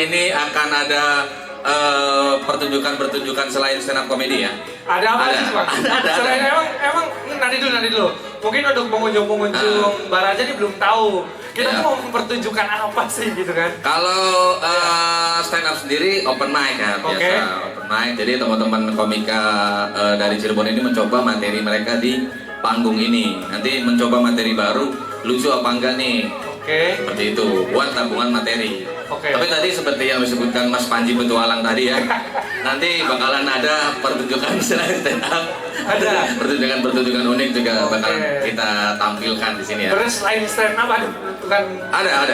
ini akan ada pertunjukan selain stand up comedy ya? Ada apa sih Pak? Ada. Selain emang nanti dulu. Mungkin untuk pengunjung bar aja nih belum tahu. Kita mau mempertunjukkan apa sih gitu kan? Kalau stand up sendiri open mic ya, biasa open mic. Jadi teman-teman komika dari Cirebon ini mencoba materi mereka di panggung ini. Nanti mencoba materi baru, lucu apa enggak nih? Seperti itu, buat tabungan materi. Tapi tadi seperti yang disebutkan Mas Panji Petualang tadi ya, nanti bakalan ada pertunjukan selain stand up, ada pertunjukan unik juga bakalan kita tampilkan di sini ya. Terus selain stand up ada pertunjukan? Ada,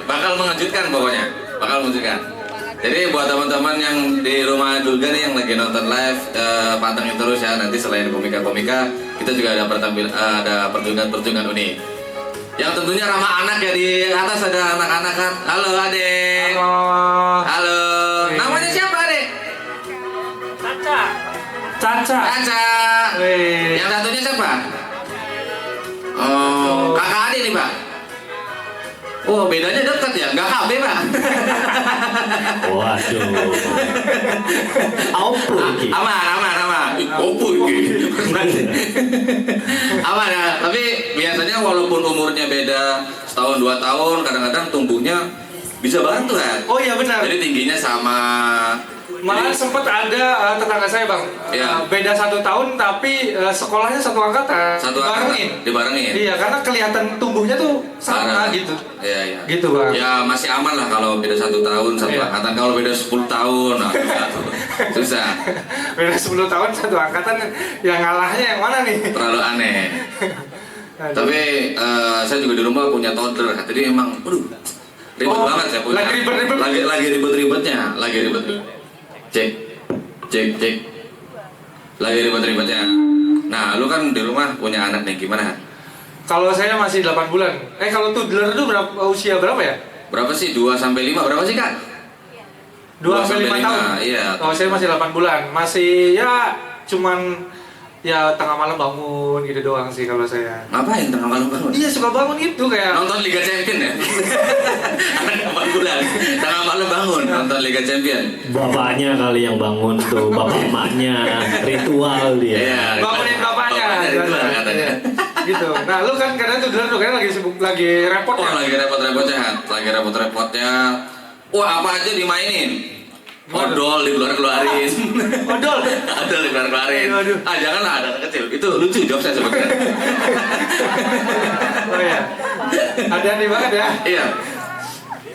bakal mengejutkan pokoknya, bakal mengejutkan. Jadi buat teman-teman yang di rumah juga nih yang lagi nonton live, pantengin terus ya. Nanti selain komika-komika, kita juga ada pertunjukan unik. Yang tentunya ramah anak ya, di atas ada anak-anak kan. Halo adek. Halo. Namanya siapa adek? Caca. Yang satunya siapa? Oh, kakak adik nih Pak. Oh, bedanya dekat ya, nggak KB Pak. Waduh. Apa ini? Aman. Opo ini. Aman ya, tapi biasanya walaupun umurnya beda setahun 2 tahun, kadang-kadang tumbuhnya bisa bantu kan. Oh iya benar. Jadi tingginya sama. Malah sempat ada tetangga saya Bang, beda 1 tahun tapi sekolahnya satu angkatan. Dibarengin. Iya, karena kelihatan tumbuhnya tuh sama gitu. Iya. Gitu Bang. Ya masih aman lah kalau beda 1 tahun satu angkatan. Kalau beda 10 tahun, nah, susah. Beda 10 tahun satu angkatan, yang ngalahnya yang mana nih? Terlalu aneh. Tapi saya juga di rumah punya toddler, jadi emang, ribet banget saya punya. Lagi ribet-ribetnya. Cek. Lagi ribet-ribetnya. Nah, lu kan di rumah punya anak nih, gimana? Kalau saya masih 8 bulan. Kalau toddler itu usia berapa ya? Berapa sih? 2 sampai 5 berapa sih, Kak? 2 sampai 5 tahun. Iya. Oh, saya masih 8 bulan. Masih ya cuman ya tengah malam bangun gitu doang sih kalau saya. Ngapain tengah malam bangun? Iya, suka bangun itu kayak nonton Liga Champion ya? Anak 8 bulan, tengah malam bangun nonton Liga Champion. Bapaknya kali yang bangun tuh, bapak emaknya, ritual dia. Iya, bangunin bapaknya. Ritual katanya. Gitu. Nah, lu kan kadang tuh dulu kan lagi sibuk, lagi repot ya? Lagi repot-repotnya. Wah, apa aja dimainin? Odol dikeluarin. Odol dikeluarin. Janganlah ada anak kecil. Itu lucu jokesnya sebetulnya. Oh iya. Hati-hati banget ya. Iya.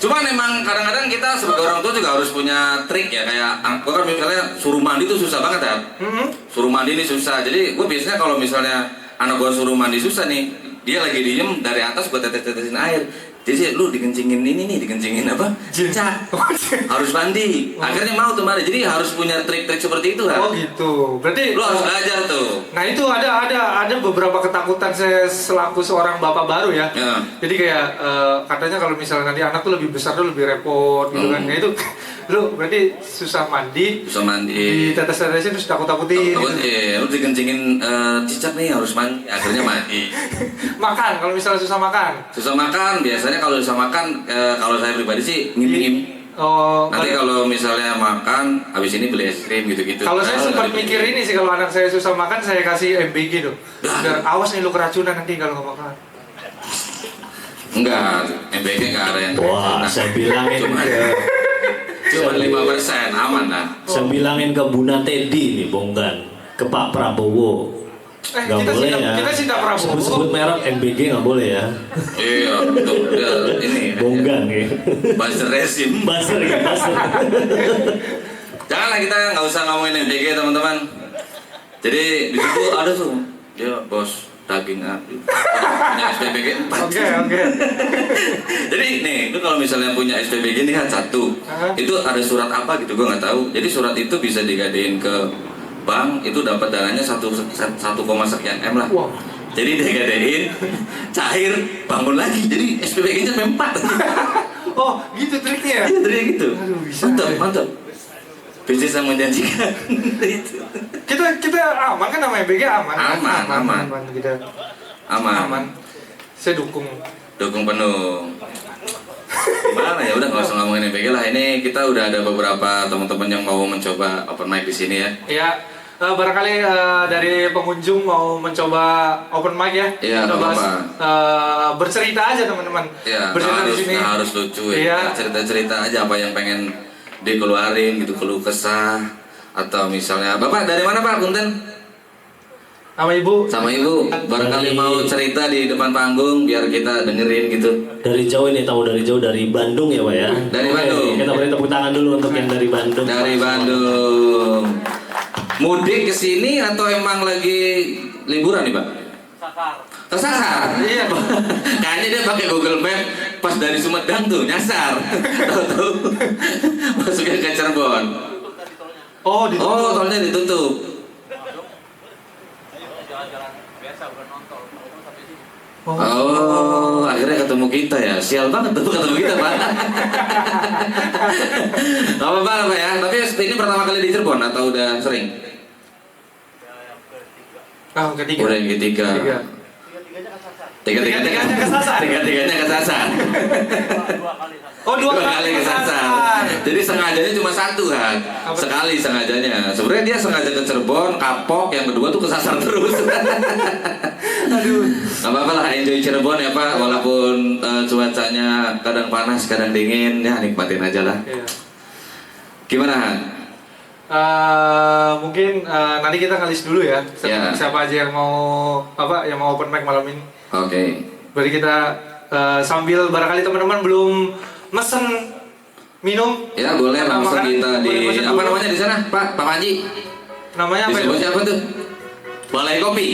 Cuman memang kadang-kadang kita sebagai orang tua juga harus punya trik ya, kayak gue kan misalnya suruh mandi itu susah banget ya. Suruh mandi ini susah. Jadi gue biasanya kalau misalnya anak gue suruh mandi susah nih, dia lagi diem dari atas gue tetesin air. Jadi lu dikencingin apa? Cinca. Harus mandi. Akhirnya mau tuh mandi. Jadi harus punya trik-trik seperti itu kan. Oh gitu. Berarti lu harus belajar tuh. Nah, itu ada beberapa ketakutan saya selaku seorang bapak baru ya. Jadi kayak katanya kalau misalnya nanti anak tuh lebih besar tuh lebih repot gitu kan. Nah, itu lu berarti susah mandi. Di tetes-tetesin terus takut-takutin. Lu dikencingin cicak nih harus mandi. Akhirnya mandi. Makan, kalau misalnya susah makan biasanya kalau susah makan, kalau saya pribadi sih ngimpi-ngimpi. Nanti kalau misalnya makan, habis ini beli es krim gitu-gitu. Kalau saya sempat mikir ini sih, kalau anak saya susah makan, saya kasih MBG tuh. Biar awas nih lu keracunan nanti kalau nggak makan. Enggak, MBG nggak ada yang wah, saya bilangin cuma 5%, aman lah. Saya bilangin ke Bunda Teddy nih, Bonggan, ke Pak Prabowo. Gak boleh ya. Kita cinta Prabowo. Sebut merek MBG nggak boleh ya. Iya, betul. Ini. Bonggang ya. Buzzer resim. Buzzer. Janganlah kita nggak usah ngomongin MBG teman-teman. Jadi di situ ada tuh dia bos daging punya SPBG 4. Oke. Jadi nih, itu kalau misalnya punya SPBG nih kan 1, itu ada surat apa gitu gue nggak tahu. Jadi surat itu bisa digadein ke bank, itu dapat dananya 1, sekian M lah. Wow. Jadi dia gadein, cair, bangun lagi. Jadi SPBG-nya sampai 4. Oh, gitu triknya. Iya, triknya gitu. Aduh, bisa. Mantap. Bisnis yang menjanjikan. Kita aman kan, namanya BG aman. Aman. Saya dukung penuh. Gimana ya, udah nggak usah ngomongin MPG lah. Ini kita udah ada beberapa teman-teman yang mau mencoba open mic di sini ya. Iya. Barangkali dari pengunjung mau mencoba open mic ya. Iya, kita nggak bahas, apa-apa. bercerita aja teman-teman. Ya, Bercerita di sini. nggak harus lucu ya. Iya. Cerita-cerita aja apa yang pengen dikeluarin gitu, keluh kesah atau misalnya Bapak dari mana Pak? Punten? Sama Ibu. Sama Ibu, barangkali mau cerita di depan panggung biar kita dengerin gitu. Dari jauh ini, tahu dari jauh, dari Bandung ya Pak ya? Dari Oke, Bandung. kita beri tepuk tangan dulu untuk yang dari Bandung. Dari Bandung. Mudik ke sini atau emang lagi liburan nih Pak? Kesasar. Iya. Kayaknya dia pakai Google Map pas dari Sumedang tuh nyasar. Tahu-tahu masuknya ke Cirebon. Oh, di Oh, tolnya ditutup. Oh, akhirnya ketemu kita ya. Sial banget tuh ketemu kita, Pak. Gak apa-apa Pak ya. Tapi ini pertama kali di Cirebon atau udah sering? Oh, ketiga. Udah yang ketiga. Tiga-tiganya kesasar. Tiga-tiganya kesasar. Oh, dua kali kesasar. Jadi sengajanya cuma satu kan. Sekali sengajanya. Sebenarnya dia sengaja ke Cirebon, kapok. Yang kedua tuh kesasar terus. Aduh. Gak apa-apa lah, enjoy Cirebon ya Pak. Walaupun cuacanya kadang panas, kadang dingin, ya nikmatin aja lah. Iya. Gimana Han? Mungkin nanti kita ngelis dulu ya. Ya. Siapa aja yang mau open mic malam ini. Oke. Berarti kita sambil barangkali teman-teman belum mesen minum. Ya boleh langsung makanan, kita di boleh mesen apa dulu. namanya di sana Pak Panji? Namanya apa Disebut ya? siapa tuh? Balai Kopi.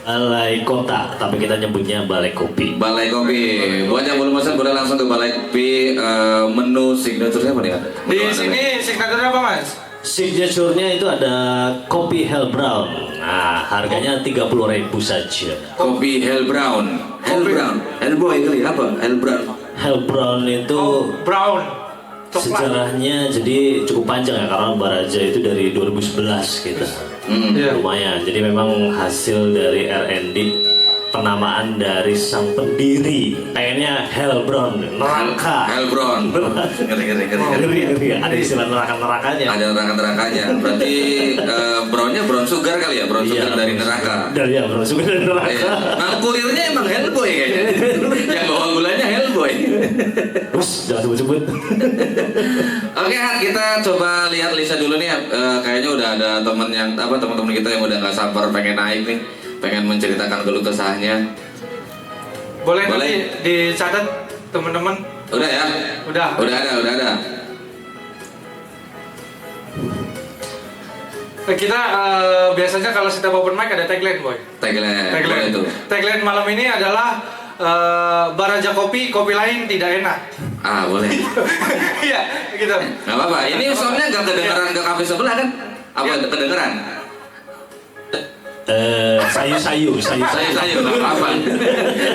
Balai Kota, tapi kita nyebutnya Balai Kopi. Balai Kopi. Buat yang belum pesan boleh langsung ke Balai Kopi. Menu signaturenya apa nih? Di sini signaturnya apa Mas? Signaturenya itu ada kopi Hell Brown. Nah, harganya 30.000 saja. Kopi Hell Brown. Hell Brown. Hell Boy kali apa? Hell Brown. Hell Brown itu Brown. Coklat. sejarahnya jadi cukup panjang ya, karena Baraja itu dari 2011 kita. Iya. Lumayan. Jadi memang hasil dari R&D, penamaan dari sang pendiri. Pengennya Hell Brown, neraka. Hell Brown. Ngeri. Ada istilah neraka-nerakanya. Ada neraka-nerakanya. Berarti brownnya brown sugar kali ya? Brown sugar dari neraka. Dari ya, Brown sugar dari neraka. Iya. Nah, kurirnya emang Hellboy kayaknya. Yang bawa gulanya Hellboy. Terus jangan sebut-sebut. Oke, Han, kita coba lihat Lisa dulu nih. Kayaknya udah ada teman-teman kita yang udah nggak sabar pengen naik nih, pengen menceritakan keluh kesahnya. Boleh Boleh. nanti dicatat teman-teman. Udah ya? Udah. Udah ada. Kita biasanya kalau setiap open mic ada tagline boy. Tagline. Boleh tuh. Tagline malam ini adalah Baraja Kopi, kopi lain tidak enak. Ah, boleh. Iya, gitu. Nggak apa-apa. Ini soundnya nggak kedengeran ke kafe sebelah kan? Apa Iya. kedengeran? Sayu-sayu. Sayu, nggak apa-apa.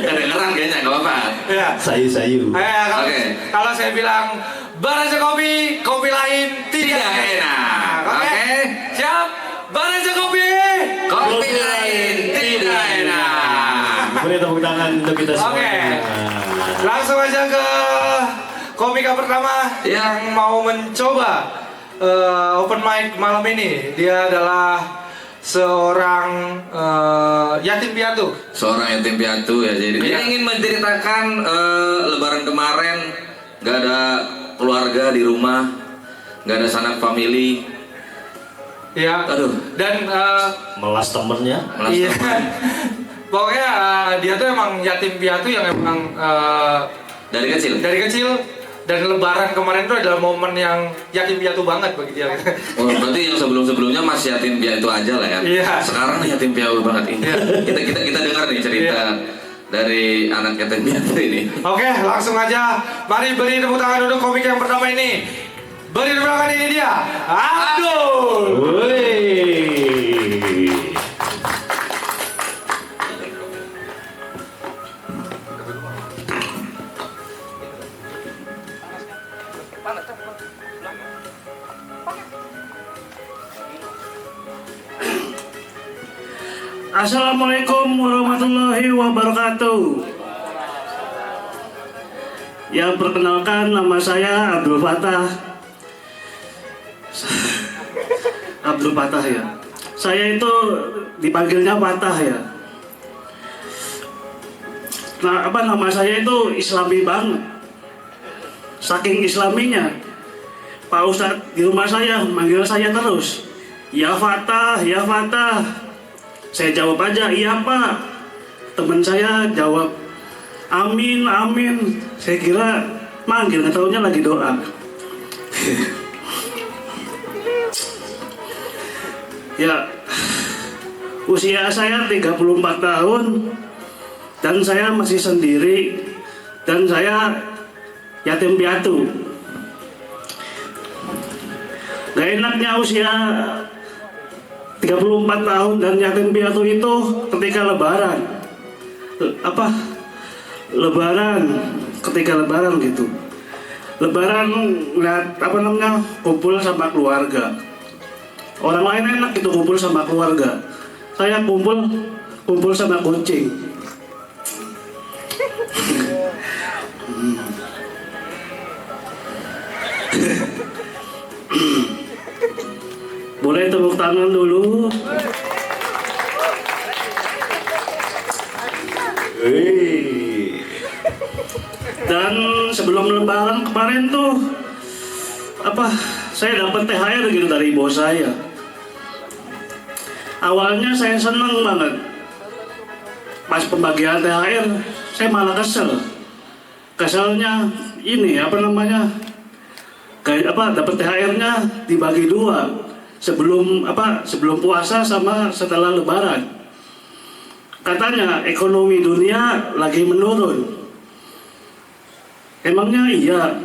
Kedengeran kayaknya, nggak apa-apa. Iya. Sayu-sayu. Oke. Kalau saya bilang Baraja Kopi, kopi lain tidak enak. Oke. Siap? Baraja Kopi. Kopi lain tidak enak. Beri tepuk tangan untuk kita semua. Oke. Langsung aja ke komika pertama yang mau mencoba open mic malam ini. Dia adalah seorang yatim piatu. Seorang yatim piatu ya. Jadi dia Iya. ingin menceritakan Lebaran kemarin nggak ada keluarga di rumah, nggak ada sanak family. Ya. Aduh. Dan Melas temennya. Melas iya. teman. Pokoknya dia tuh emang yatim piatu yang emang Dari kecil. dan Lebaran kemarin tuh adalah momen yang yatim piatu banget bagi dia. Oh, berarti yang sebelum-sebelumnya masih yatim piatu aja lah ya. Iya. Sekarang nih yatim piatu banget ini. Iya. Kita dengar nih cerita dari anak yatim piatu ini. Oke, langsung aja. Mari beri tepuk tangan untuk komik yang pertama ini. Beri tepuk tangan, ini dia, Abdul. Woi. Assalamualaikum warahmatullahi wabarakatuh. Ya, perkenalkan, nama saya Abdul Fatah. Abdul Fatah ya. Saya itu dipanggilnya Fatah ya. Nah, nama saya itu Islami banget. Saking Islaminya, Pak Ustadz di rumah saya manggil saya terus. Ya Fatah, ya Fatah. Saya jawab aja, iya Pak. Teman saya jawab, amin, amin. Saya kira manggil, nggak taunya lagi doa. Ya, usia saya 34 tahun dan saya masih sendiri dan saya yatim piatu. Gak enaknya usia 34 tahun dan yatim piatu itu ketika lebaran. Ketika lebaran gitu. Lebaran lihat kumpul sama keluarga. Orang lain enak gitu kumpul sama keluarga. Saya kumpul sama kucing. Boleh tepuk tangan dulu. Dan sebelum lebaran kemarin tuh saya dapat THR gitu dari bos saya. Awalnya saya seneng banget. Pas pembagian THR saya malah kesel. Keselnya ini dapat THR-nya dibagi dua. Sebelum puasa sama setelah lebaran. Katanya ekonomi dunia lagi menurun. Emangnya iya?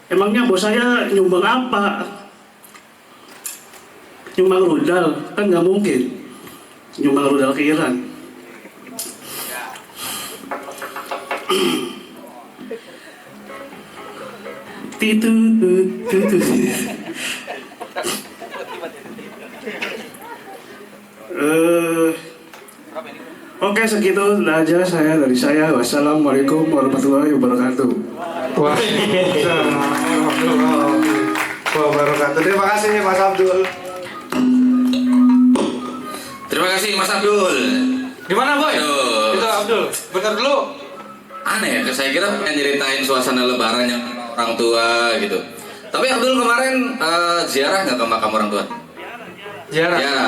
Emangnya bos saya nyumbang apa? Nyumbang rudal? Kan nggak mungkin. Nyumbang rudal ke Iran. Oke, segitu aja dari saya. Wassalamualaikum warahmatullahi wabarakatuh. Waalaikumsalam warahmatullahi wabarakatuh. Terima kasih Mas Abdul. Terima kasih Mas Abdul. Gimana Boy? Aduh. Itu Abdul, bener dulu. Aneh ya, saya kira pengen nyeritain suasana lebaran yang orang tua gitu. Tapi Abdul kemarin ziarah nggak ke makam orang tua? Ziarah. Ya.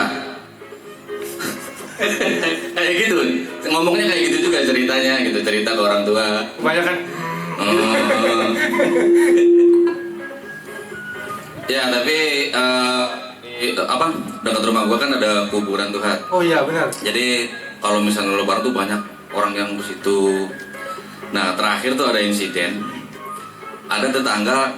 Kayak gitu, ngomongnya kayak gitu juga ceritanya gitu, cerita ke orang tua. Kebanyakan. Ya tapi dekat rumah gua kan ada kuburan tuh Hat. Oh iya benar. Jadi kalau misalnya lebaran tuh banyak orang yang ke situ. Nah terakhir tuh ada insiden, ada tetangga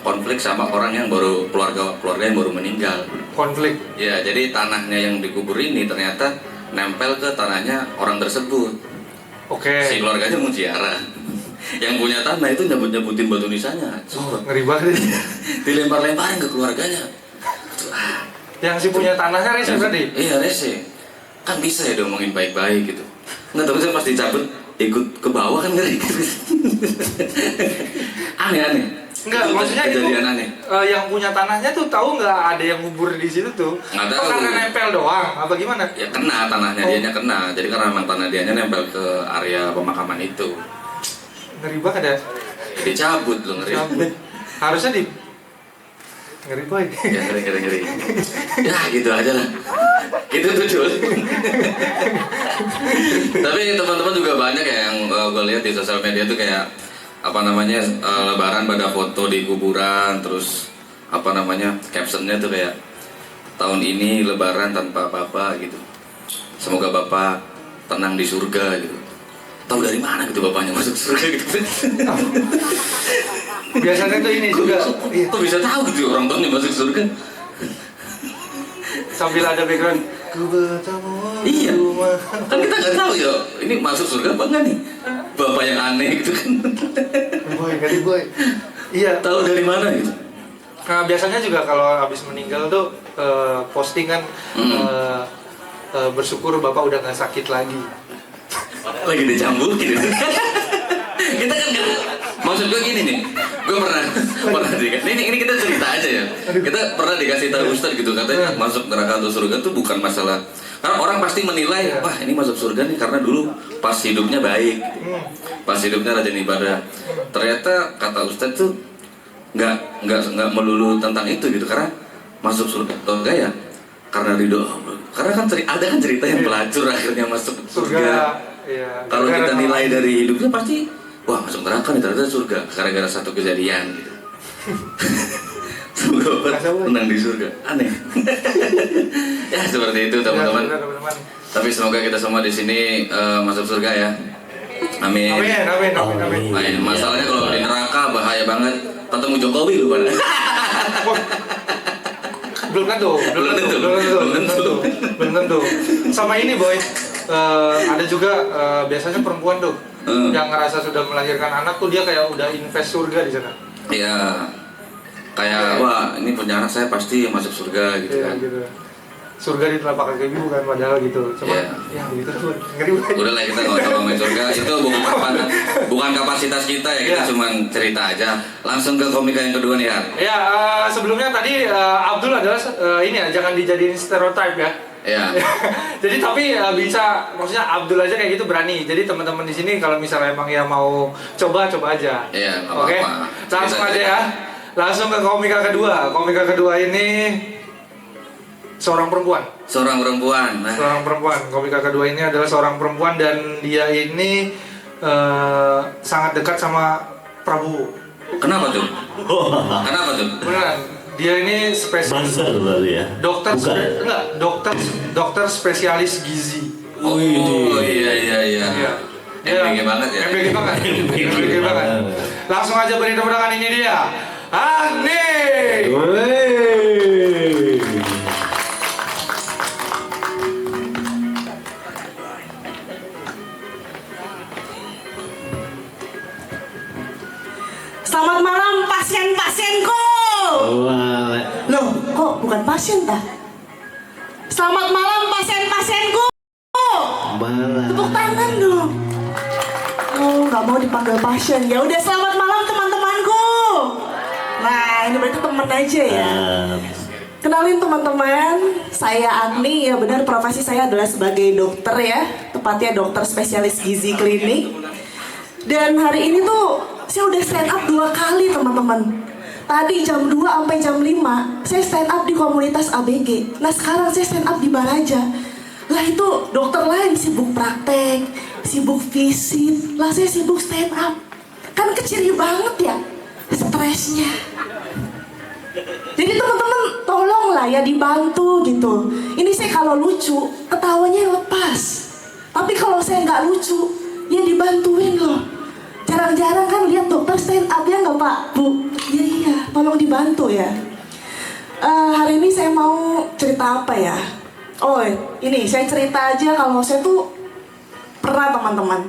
konflik sama orang yang baru keluarga yang baru meninggal. Konflik. Ya jadi tanahnya yang dikubur ini ternyata nempel ke tanahnya orang tersebut. Oke. Si keluarganya mau ziarah. Yang punya tanah itu nyebut-nyebutin batu nisannya. Ngeri banget. Dilempar-lemparin ke keluarganya. Yang si punya tanahnya rese berarti? Iya rese. Kan bisa ya diomongin baik-baik gitu. Nggak, tapi saya pas dicabut ikut ke bawah kan ngeri. Aneh-aneh. Enggak, maksudnya kejadian itu aneh. Yang punya tanahnya tuh tahu nggak ada yang ngubur di situ tuh? Nggak tahu. Karena nempel doang, apa gimana? Ya kena tanahnya, dianya kena. Jadi karena memang tanah dianya nempel ke area pemakaman itu. Ngeri banget ya. Dicabut loh, ngeri. Harusnya ngeri Boy. Ya ngeri. Ya gitu aja lah. Gitu tuh Jul. Tapi teman-teman juga banyak ya yang gue lihat di sosial media tuh kayak lebaran pada foto di kuburan, terus captionnya tuh kayak tahun ini lebaran tanpa apa-apa gitu. Semoga bapak tenang di surga gitu. Tahu dari mana gitu bapaknya masuk surga gitu. Biasanya tuh ini juga. Kok bisa tahu gitu orang tuanya masuk surga? Sambil ada background. Ku bertemu. Iya. Kan kita nggak tahu ya. Ini masuk surga apa enggak nih? Bapak yang aneh gitu kan. Boy. Iya. Tahu dari mana gitu? Nah biasanya juga kalau habis meninggal tuh postingan bersyukur bapak udah nggak sakit lagi. Lagi dicambuk gitu. kita kan nggak, maksud gue gini nih, gue pernah dikasih, ini kita cerita aja ya, kita pernah dikasih tahu Ustadz gitu, katanya masuk neraka atau surga itu bukan masalah, karena orang pasti menilai, wah ini masuk surga nih karena dulu pas hidupnya baik, pas hidupnya rajin ibadah. Ternyata kata Ustadz tuh nggak melulu tentang itu gitu, karena masuk surga atau enggak ya karena ridho Allah. Karena kan ada kan cerita yang pelacur akhirnya masuk surga. Iya. Kalau kita nilai dari hidupnya pasti, wah masuk neraka nih ternyata surga gara-gara satu kejadian gitu. Semoga menang di surga, aneh. Ya seperti itu teman-teman. Tapi semoga kita semua di sini masuk surga ya. Amin. Amin. Masalahnya kalau di neraka bahaya banget. Ketemu Jokowi lu pada. Belum tentu. Sama ini boy, ada juga biasanya perempuan tuh yang ngerasa sudah melahirkan anak tuh dia kayak udah invest surga di sana. Iya, kayak wah ini punya anak saya pasti masuk surga gitu kan. Gitu. Surga di telapak kaki bukan padahal gitu. Cuma ya gitu tuh ngeri banget. Udahlah kita nggak usah ngomongin surga, itu bukan kapasitas kita ya, kita cuma cerita aja. Langsung ke komika yang kedua nih ya. Ya sebelumnya tadi Abdul adalah ini ya, jangan dijadiin stereotip ya. Iya. Jadi tapi bisa, maksudnya Abdul aja kayak gitu berani. Jadi teman-teman di sini kalau misalnya emang ya mau coba aja. Iya, nggak Oke. apa-apa. Langsung aja ya. Langsung ke komika kedua. Komika kedua ini seorang perempuan. Nah. Seorang perempuan. Komika kedua ini adalah seorang perempuan dan dia ini sangat dekat sama Prabowo. Kenapa tuh? Beneran. Dia ini spesialis ya? dokter spesialis gizi. Oh iya. MBG banget ya. MBG banget. Langsung aja beri tepuk tangan, ini dia. Agni. Selamat malam pasien-pasienku. Loh, kok bukan pasien dah? Selamat malam pasien-pasienku. Tepuk tangan dong. Oh, nggak mau dipanggil pasien. Ya udah, selamat malam teman-temanku. Nah, ini berarti temen aja ya. Kenalin teman-teman, saya Agni. Ya benar, profesi saya adalah sebagai dokter ya, tepatnya dokter spesialis gizi klinik. Dan hari ini tuh saya udah stand up 2 kali teman-teman. Tadi jam 2 sampai jam 5 saya stand up di komunitas ABG. Nah sekarang saya stand up di Baraja. Lah itu dokter lain sibuk praktek, sibuk visit. Lah saya sibuk stand up. Kan kecil banget ya stresnya. Jadi teman-teman tolonglah ya dibantu gitu. Ini saya kalau lucu ketawanya lepas. Tapi kalau saya nggak lucu ya dibantuin loh. Jarang-jarang kan lihat dokter stand up ya nggak Pak, Bu? Iya, tolong dibantu ya. Hari ini saya mau cerita apa ya? Oh, ini saya cerita aja kalau saya tuh pernah teman-teman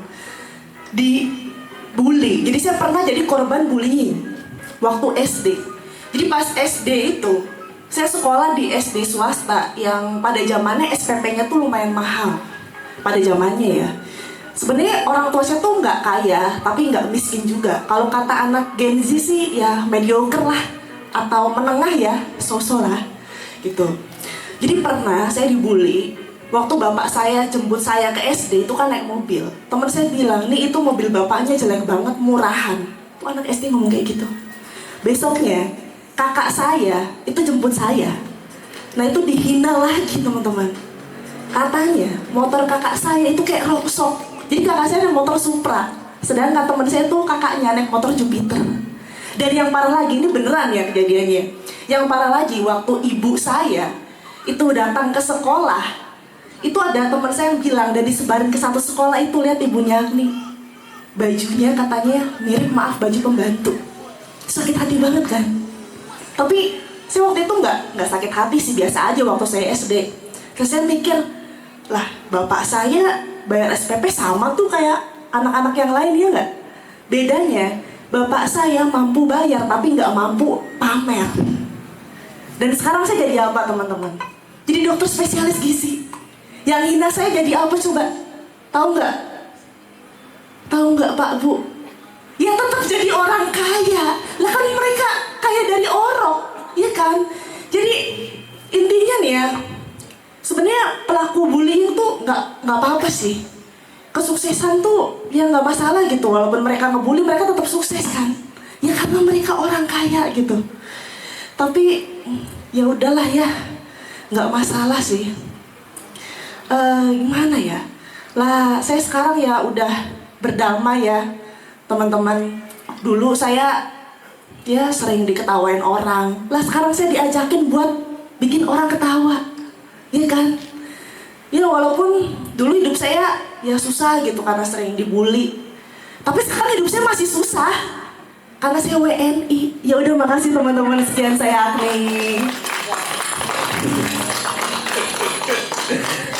dibully. Jadi saya pernah jadi korban bullying waktu SD. Jadi pas SD itu saya sekolah di SD swasta yang pada zamannya SPP-nya tuh lumayan mahal pada zamannya ya. Sebenarnya orang tua saya tuh nggak kaya, tapi nggak miskin juga. Kalau kata anak Gen Z sih ya mediocre lah, atau menengah ya, so-so lah, gitu. Jadi pernah saya dibully, waktu bapak saya jemput saya ke SD itu kan naik mobil. Teman saya bilang, nih itu mobil bapaknya jelek banget, murahan. Tuh anak SD ngomong kayak gitu. Besoknya kakak saya itu jemput saya. Nah itu dihina lagi teman-teman. Katanya motor kakak saya itu kayak rongsok. Jadi kakak saya naik motor Supra, sedangkan teman saya tuh kakaknya naik motor Jupiter. Dan yang parah lagi, ini beneran ya kejadiannya. Yang parah lagi, waktu ibu saya itu datang ke sekolah, itu ada teman saya yang bilang, dan disebarin ke satu sekolah itu, lihat ibunya nih, bajunya katanya mirip, maaf, baju pembantu. Sakit hati banget kan. Tapi saya waktu itu nggak sakit hati sih, biasa aja waktu saya SD. Terus saya mikir, lah bapak saya bayar SPP sama tuh kayak anak-anak yang lain ya nggak? Bedanya bapak saya mampu bayar tapi nggak mampu pamer. Dan sekarang saya jadi apa teman-teman? Jadi dokter spesialis gizi. Yang hina saya jadi apa coba? Tahu nggak? Tahu nggak Pak Bu? ya tetap jadi orang kaya. Lah kan mereka kaya dari orok, ya kan? Jadi intinya nih ya, sebenarnya pelaku bullying tuh nggak apa-apa sih. Kesuksesan tuh ya nggak masalah gitu, walaupun mereka ngebully mereka tetap sukses kan? Ya karena mereka orang kaya gitu. Tapi ya udahlah ya, nggak masalah sih. Gimana ya? Lah saya sekarang ya udah berdamai ya teman-teman. Dulu saya ya sering diketawain orang. Lah sekarang saya diajakin buat bikin orang ketawa, ya kan? Ya walaupun dulu hidup saya ya susah gitu karena sering dibully. Tapi sekarang hidup saya masih susah karena saya WNI. Ya udah, makasih teman-teman, sekian saya Agni.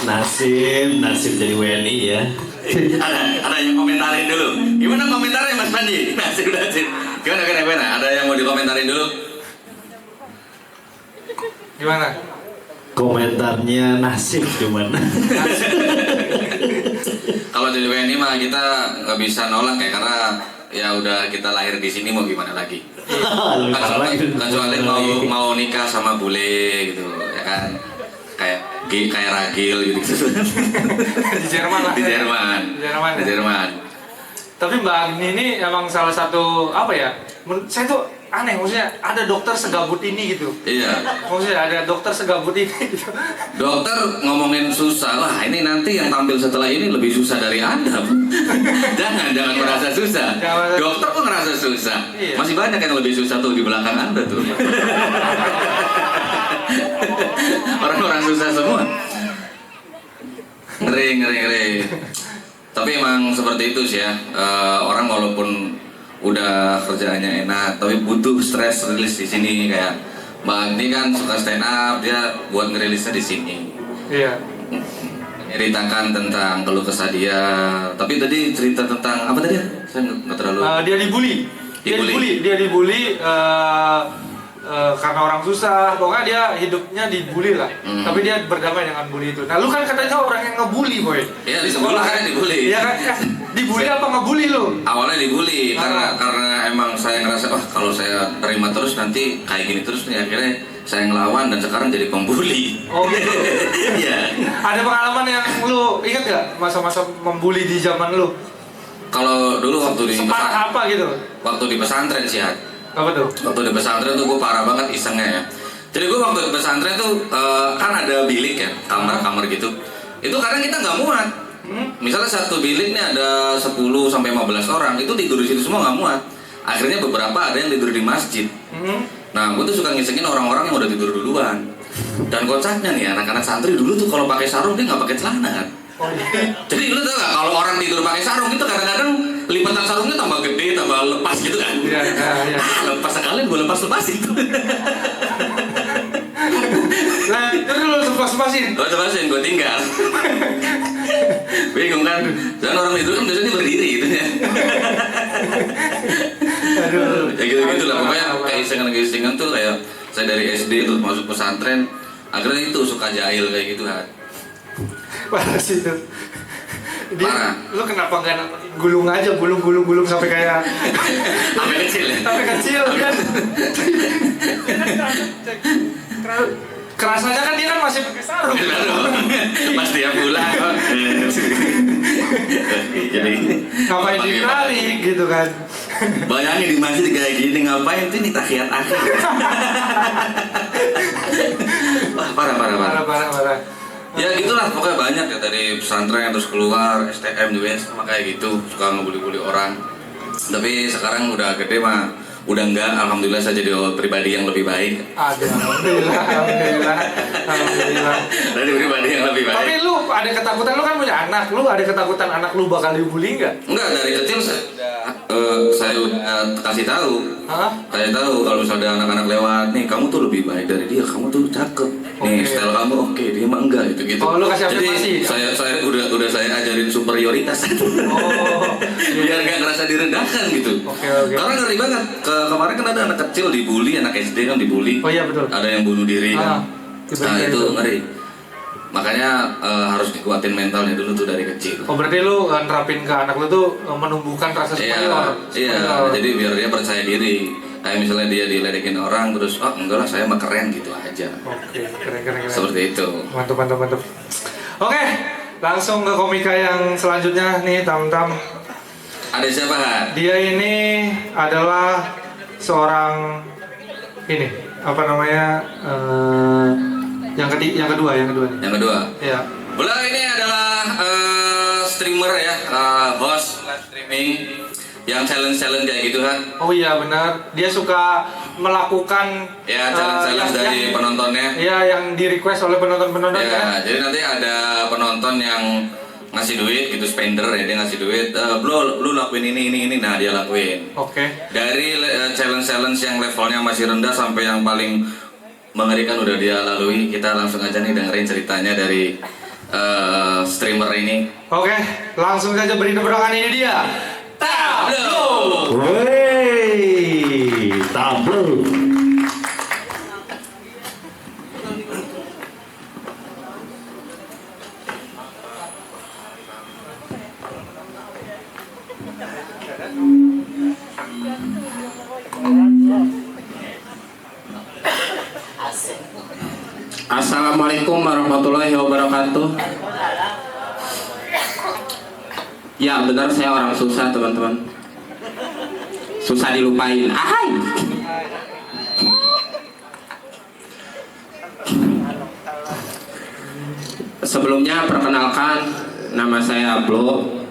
Nasib jadi WNI ya. Ada yang komentarin dulu. Gimana komentarnya Mas Panji? Nasib. Gimana? Ada yang mau dikomentarin dulu? Gimana? Komentarnya nasib cuman. Kalau jadi WNI mah kita nggak bisa nolak ya, karena ya udah kita lahir di sini, mau gimana lagi? Kecuali mau nikah sama bule gitu, ya kan? Kayak ragil gitu. Di Jerman lah. Di Jerman. Tapi Mbak Agni ini emang salah satu apa ya? Saya tuh aneh, maksudnya ada dokter segabut ini gitu. Iya. Maksudnya ada dokter segabut ini gitu. Dokter ngomongin susah lah, ini nanti yang tampil setelah ini lebih susah dari Anda. jangan merasa susah. Dokter kok ngerasa susah? Iya. Masih banyak yang lebih susah tuh di belakang Anda tuh. Orang-orang susah semua. Ngeri. Tapi emang seperti itu sih ya. Orang walaupun udah kerjaannya enak, tapi butuh stress release di sini. Kayak Mbak Agni kan suka stand up, dia buat ngerilisnya di sini. Iya. Ceritakan tentang keluh kesah dia. Tapi tadi cerita tentang apa tadi ya? Saya nggak terlalu. Dia dibully. Dia dibully karena orang susah. Pokoknya dia hidupnya dibully lah. Tapi dia berdamai dengan bully itu. Nah, lu kan katanya orang yang ngebully, boy. Iya, di sekolah kan dibully. Iya kan? Dibully apa ngebully lu? Awalnya dibully karena emang saya ngerasa kalau saya terima terus nanti kayak gini terus nih, akhirnya saya ngelawan dan sekarang jadi pembuli. Oh gitu. Iya. Ada pengalaman yang lu ingat gak masa-masa membuli di zaman lu? Kalau dulu waktu di Separah apa gitu? Waktu di pesantren sih ya. Apa tuh? Waktu di pesantren tuh gue parah banget isengnya ya. Jadi gue waktu di pesantren tuh kan ada bilik ya, kamar-kamar gitu. Itu kadang kita nggak muat. Misalnya satu bilik nih ada 10 sampai 15 orang, itu tidur di situ semua nggak muat. Akhirnya beberapa ada yang tidur di masjid. Nah, gue tuh suka ngisengin orang-orang yang udah tidur duluan. Dan kocaknya nih, anak-anak santri dulu tuh kalau pakai sarung dia nggak pakai celana kan. Jadi lu tau gak, kalau orang tidur pakai sarung itu kadang-kadang lipatan sarungnya tambah gede, tambah lepas gitu kan. Iya. Lepas sekali gue lepas-lepasin tuh. Nah, itu lu lepas-lepasin. Gue lepasin, gue tinggal. Bingung kan, dan orang tidur kan biasanya berdiri gitu ya. Aduh. Ya gitu-gitu lah, pokoknya keisengan tuh kayak saya dari SD tuh masuk pesantren, akhirnya itu suka jahil kayak gitu kan. Parah sih itu. Parah. Lu kenapa nggak gulung aja, gulung sampai kayak Sampai kecil ya? sampai kecil kan? Kerasanya kan dia kan masih pakai sarung. Pas dia pulang kok. Jadi Ngapain ditarik gitu kan? bayangin di masjid kayak gini, ngapain tuh ini tahiyat akhir. Wah, parah. Ya gitulah, pokoknya banyak ya, dari pesantren terus keluar STM juga sama kayak gitu, suka ngebully-bully orang. Tapi sekarang udah gede mah udah enggak, alhamdulillah saya jadi pribadi yang lebih baik. Alhamdulillah. Jadi pribadi yang lebih baik. Tapi lu ada ketakutan, lu kan punya anak, lu ada ketakutan anak lu bakal dibully nggak? Enggak, dari kecil saya udah kasih tahu. Hah? Saya tahu kalau misalnya ada anak-anak lewat, nih kamu tuh lebih baik dari dia, kamu tuh cakep. Nih Oke. style kamu oke, dia mah enggak gitu. Oh, lu kasih afirmasi? Jadi saya udah saya ajarin superioritas. Oh. Biar nggak ngerasa direndahkan gitu. Oke. Karena ngeri banget. Kemarin kan ada anak kecil dibully, anak SD kan dibully. Oh iya betul. Ada yang bunuh diri kan. Nah tiba-tiba itu ngeri. Makanya harus dikuatin mentalnya dulu tuh dari kecil. Oh berarti lu nerapin ke anak lu tuh menumbuhkan rasa superior. Iya, jadi biar dia percaya diri. Kayak misalnya dia diledekin orang terus, oh enggak lah saya mah keren gitu aja. Oke, keren. Seperti itu. Mantap. Oke, langsung ke komika yang selanjutnya nih, Tam. Ada siapa kan? Dia ini adalah seorang ini apa namanya yang kedua nih. Yang kedua. Iya. Beliau ini adalah streamer ya, host live streaming yang challenge kayak gitu kan? Oh iya benar. Dia suka melakukan Ya challenge dari penontonnya. Iya, yang di request oleh penonton Ya, ya. jadi nanti ada penonton yang ngasih duit gitu, spender ya, dia ngasih duit, lu lakuin ini, nah dia lakuin. Oke. Dari challenge yang levelnya masih rendah sampai yang paling mengerikan udah dia lalui. Kita langsung aja nih dengerin ceritanya dari streamer ini. Oke, langsung saja beri tepuk tangan, ini dia. Tablo. Wey, tablo. Assalamualaikum warahmatullahi wabarakatuh. Ya benar, saya orang susah teman-teman. Susah dilupain. Ahai. Sebelumnya perkenalkan, nama saya Blo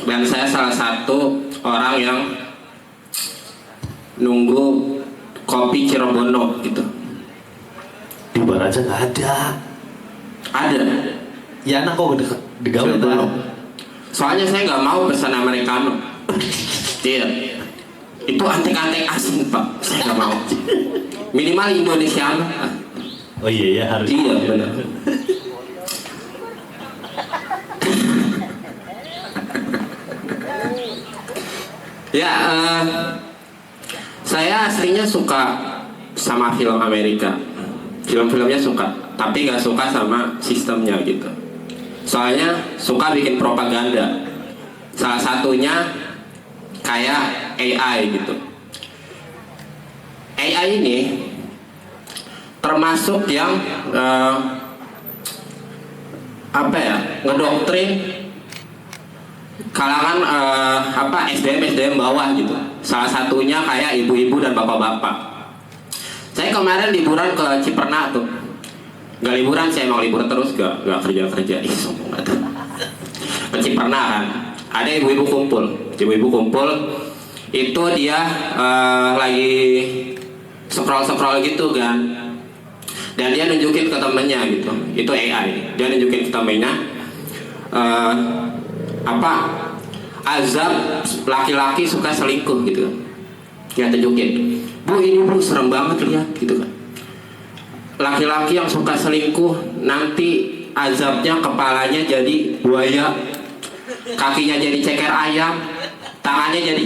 dan saya salah satu orang yang nunggu kopi Cirobono gitu. Di bar aja nggak ada. Ada. Ya anak kok digawe Cirobono. Soalnya saya nggak mau pesan americano. Iya. Itu antek-antek asing pak. Saya nggak mau. Minimal Indonesiano. Oh iya ya harus. Iya benar. Ya, saya aslinya suka sama film Amerika. Film-filmnya suka, tapi nggak suka sama sistemnya gitu. Soalnya suka bikin propaganda. Salah satunya kayak AI gitu. AI ini termasuk yang ngedoktrin kalangan SDM bawah gitu. Salah satunya kayak ibu-ibu dan bapak-bapak. Saya kemarin liburan ke Ciperna tuh. Gak liburan, saya emang libur terus, gak kerja. Sombong banget. Ke Ciperna kan, ada ibu-ibu kumpul. Ibu-ibu kumpul, itu dia lagi scroll gitu kan. Dan dia nunjukin ke temennya gitu. Itu AI. Dia nunjukin ke temennya azab laki-laki suka selingkuh gitu. Dia tunjukin, bu ini bu serem banget lihat gitu kan. Laki-laki yang suka selingkuh nanti azabnya kepalanya jadi buaya, kakinya jadi ceker ayam, tangannya jadi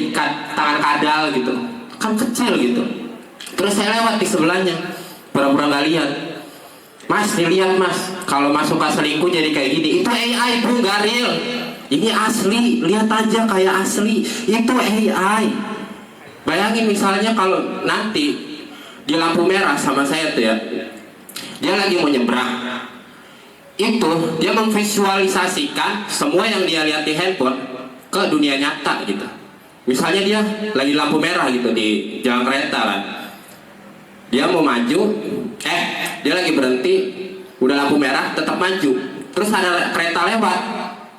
tangan kadal gitu, kan kecil gitu. Terus saya lewat di sebelahnya, pura-pura nggak lihat. Mas, dilihat mas, kalau mas suka selingkuh jadi kayak gini. Itu AI bu, nggak real. Ini asli, lihat aja kayak asli. Itu AI. Bayangin misalnya kalau nanti di lampu merah sama saya tuh ya, dia lagi mau nyebrang. Itu dia memvisualisasikan semua yang dia lihat di handphone ke dunia nyata gitu. Misalnya dia lagi lampu merah gitu di jalan kereta kan. Dia mau maju, dia lagi berhenti, udah lampu merah tetap maju. Terus ada kereta lewat,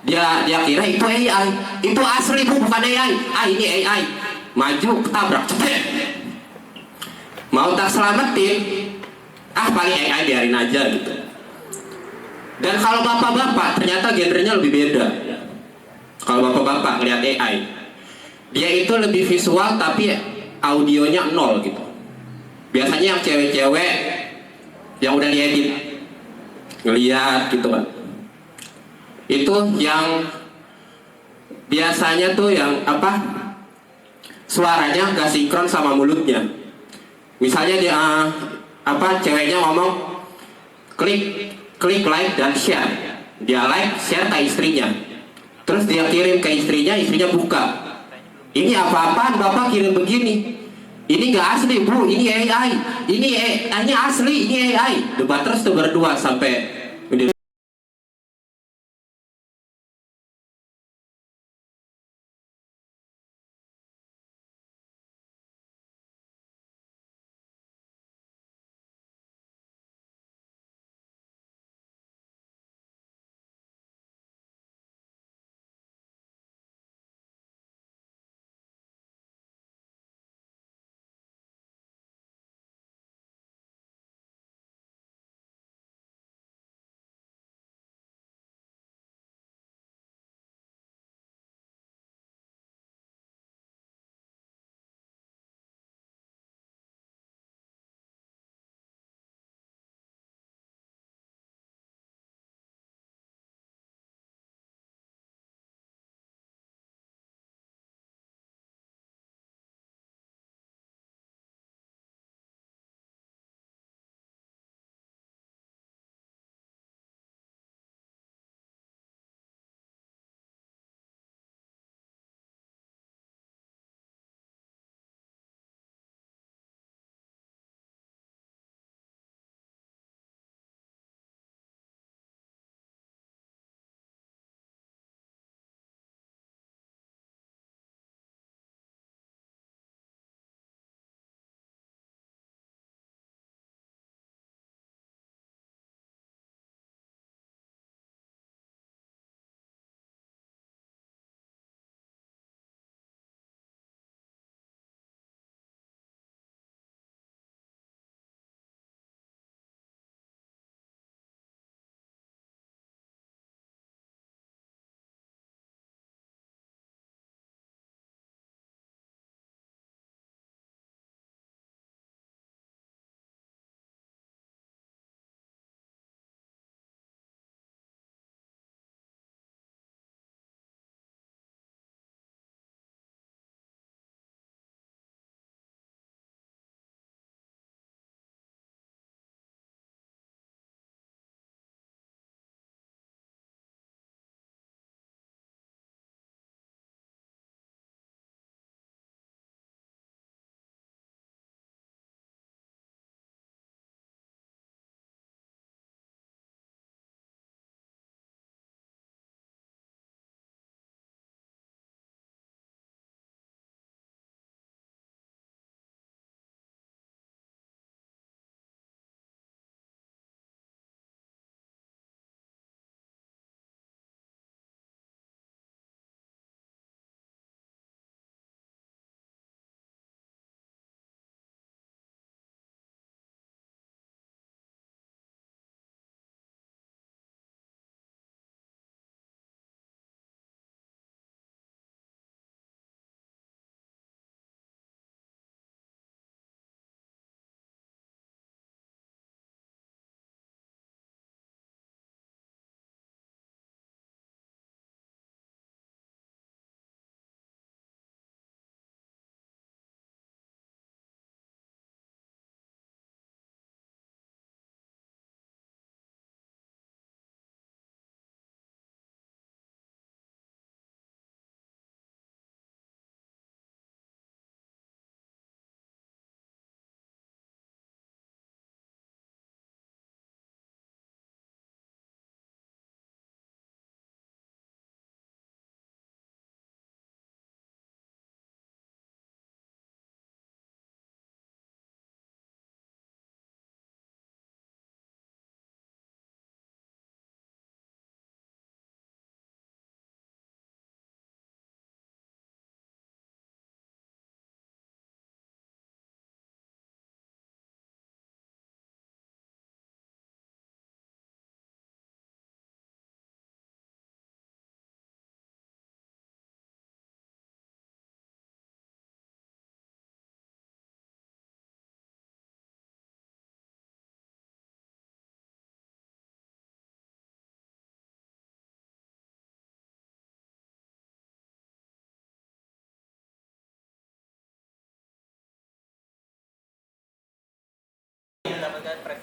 dia kira itu AI, itu asli bu, bukan AI. Ini AI, maju ketabrak, cepet. Mau tak selamatin, paling AI biarin aja gitu. Dan kalau bapak-bapak ternyata genrenya lebih beda. Kalau bapak-bapak ngeliat AI, dia itu lebih visual tapi audionya nol gitu. Biasanya yang cewek-cewek yang udah diedit ngeliat gitu kan, itu yang biasanya tuh yang suaranya gak sinkron sama mulutnya. Misalnya dia ceweknya ngomong klik klik like dan share. Dia like, share ke istrinya. Terus dia kirim ke istrinya, istrinya buka. Ini apa-apaan bapak kirim begini? Ini nggak asli bu, ini AI. Ini asli, ini AI. Debat terus tuh berdua sampai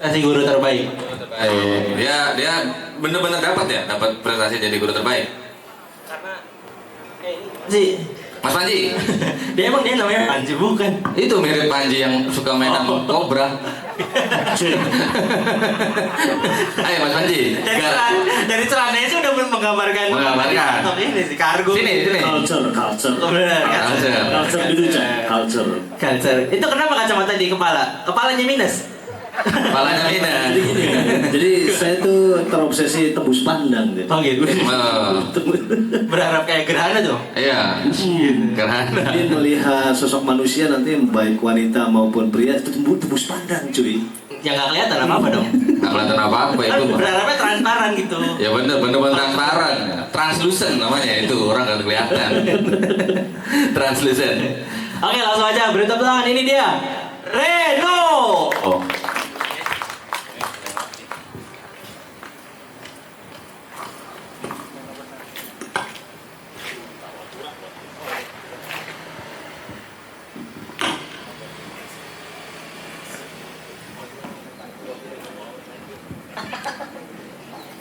kasih guru terbaik. Dia bener-bener dapat prestasi jadi guru terbaik. sih Mas Panji, dia emang dia namanya Panji bukan? itu mirip Panji yang suka mainan kobra. Ayo Mas Panji. Dari celananya sih udah menggambarkan ini sih kargo. Sini. Culture. Bener, Culture itu Cak. Culture. Itu kenapa kacamata di kepala? Kepalanya minus. Kepalanya minus. Jadi saya tuh terobsesi tembus pandang gitu. Oh gitu. Oh, Berharap kayak gerhana tuh. iya. Gerhana. Jadi melihat sosok manusia nanti baik wanita maupun pria itu tembus pandang cuy. Ya nggak kelihatan apa dong. Nggak kelihatan apa-apa itu. Mas. Berharapnya transparan gitu. Ya bener transparan. Translucent namanya itu, orang nggak kelihatan. Translucent. Oke, langsung aja beri tepuk tangan. Ini dia Reno. Oh.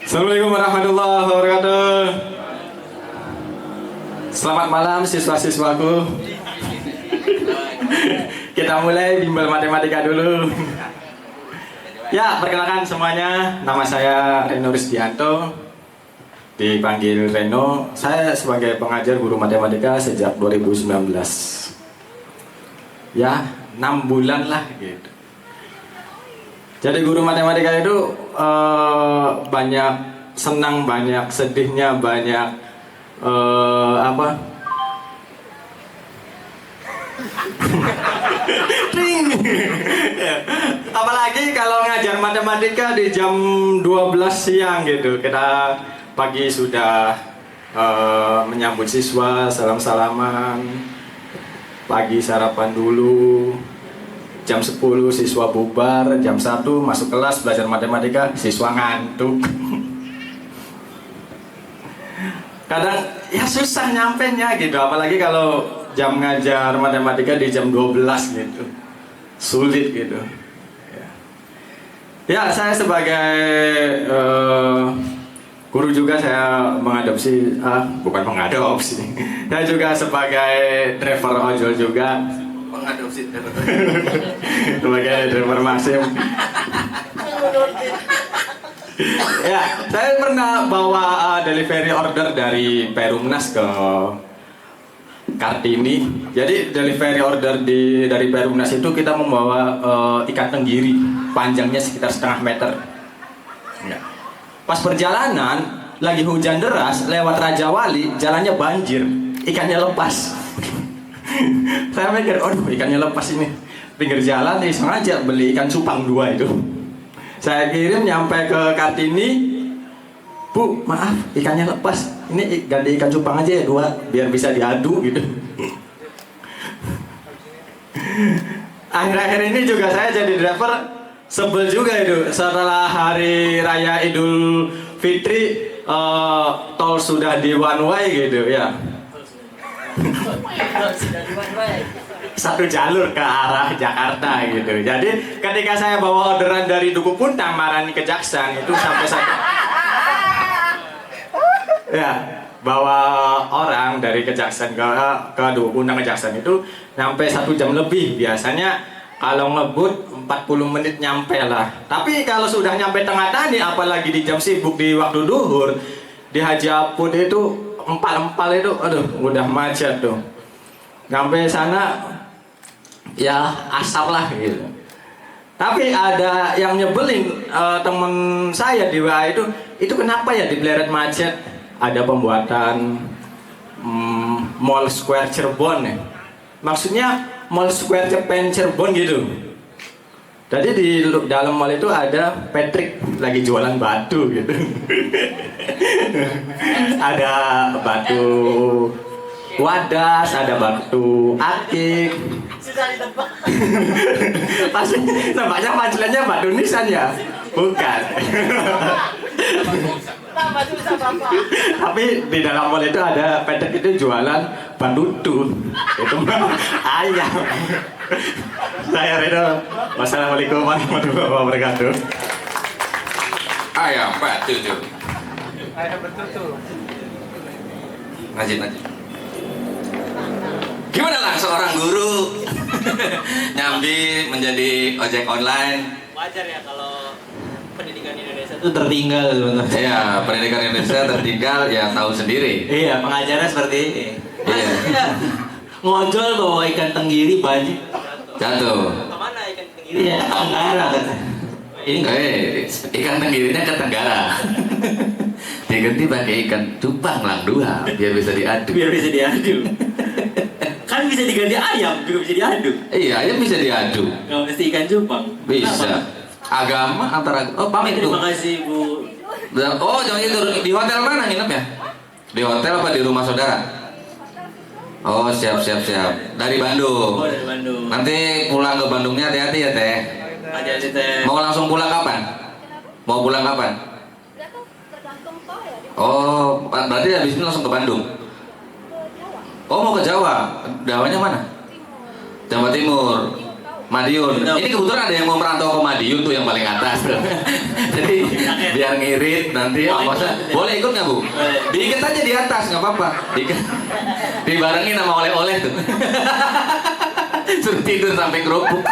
Assalamualaikum warahmatullahi wabarakatuh. Selamat malam siswa-siswaku. Kita mulai bimbel matematika dulu. Ya, perkenalkan semuanya. Nama saya Reno Rizdianto. Dipanggil Reno. Saya sebagai pengajar guru matematika sejak 2019. Ya, 6 bulan lah gitu. Jadi guru matematika itu banyak senang, banyak sedihnya, banyak apalagi kalau ngajar matematika di jam 12 siang gitu. Kita pagi sudah menyambut siswa, salam-salaman. Pagi sarapan dulu. Jam 10 siswa bubar, jam 1 masuk kelas belajar matematika, siswa ngantuk. Kadang ya susah nyampenya gitu, apalagi kalau jam ngajar matematika di jam 12 gitu. Sulit gitu. Ya, saya sebagai guru juga saya mengadopsi, bukan mengadopsi. Saya juga sebagai driver ojol juga. Mengadopsi Sebagai driver Maxim. Ya, saya pernah bawa delivery order dari Perumnas ke Kartini. Jadi delivery order dari Perumnas itu kita membawa ikan tenggiri, panjangnya sekitar setengah meter. Ya. Pas perjalanan lagi hujan deras lewat Raja Wali, jalannya banjir, ikannya lepas. Saya mikir, aduh ikannya lepas ini. Pinggir jalan nih, sengaja beli ikan cupang 2 itu. Saya kirim nyampe ke Kartini, Bu, maaf ikannya lepas. Ini ganti ikan cupang aja ya 2, biar bisa diadu gitu. Akhir-akhir ini juga saya jadi driver, sebel juga itu. Setelah hari raya Idul Fitri, tol sudah di one way gitu ya. Satu jalur ke arah Jakarta gitu. Jadi ketika saya bawa orderan dari Duku Puntang Marani ke Jaksan itu sampai ya bawa orang dari Kejaksan ke Duku Puntang ke Jaksan itu sampai 1 jam lebih. Biasanya kalau ngebut 40 menit nyampe lah. Tapi kalau sudah nyampe tengah tani, apalagi di jam sibuk di waktu duhur, di Haji Apud itu empal-empal itu, aduh udah macet tuh. Sampai sana ya asap lah gitu. Tapi ada yang nyebelin, temen saya di WA itu kenapa ya di Bleret macet? Ada pembuatan Mall Square Cirebon ya. Maksudnya Mall Square Cirebon gitu. Jadi di dalam mall itu ada Patrick lagi jualan batu gitu. Ada batu wadas, ada batu akik. Pasti nampaknya pancelannya batu nisan ya? Bukan. Tapi di dalam mall itu ada Patrick itu jualan bandutu. Itu ayam. Saya Reno. Wassalamualaikum warahmatullahi wabarakatuh. Ayam betutu. Ayam betul tuh. Rajin. Gimana lah seorang guru nyambi menjadi ojek online? Wajar ya kalau pendidikan Indonesia itu tertinggal sebenarnya. Iya, pendidikan Indonesia tertinggal ya tahu sendiri. Iya, pengajarnya seperti ini. Iya. Ngojol bawa ikan tenggiri banyak. Jatuh. Kemana ikan tenggiri? Ya, Tenggara kan. Ini Ikan tenggirinya ke Tenggara. Diganti pakai ikan cupang lang 2 biar bisa diaduk. biar bisa diadu. Kan bisa diganti ayam juga bisa diadu. Iya, ayam bisa diaduk. Nggak mesti ikan cupang. Bisa. Agama antara pamit tuh. Terima kasih Bu. Oh, jangan itu di hotel mana nginep ya? Di hotel apa di rumah saudara? Oh, siap. Dari Bandung. Oh, dari Bandung. Nanti pulang ke Bandungnya hati-hati ya, Teh. Hati-hati Teh. Mau langsung pulang kapan? Mau pulang kapan? Oh, berarti habis ini langsung ke Bandung. Oh, mau ke Jawa. Jawanya mana? Jawa Timur. Madiun. Ini kebetulan ada yang mau merantau ke Madiun tuh yang paling atas. Jadi biar ngirit nanti ongkosnya. Boleh ikut nggak Bu? Diikat aja di atas nggak apa-apa. Dibarengin sama oleh-oleh tuh. Suruh tidur sampai kerupuk.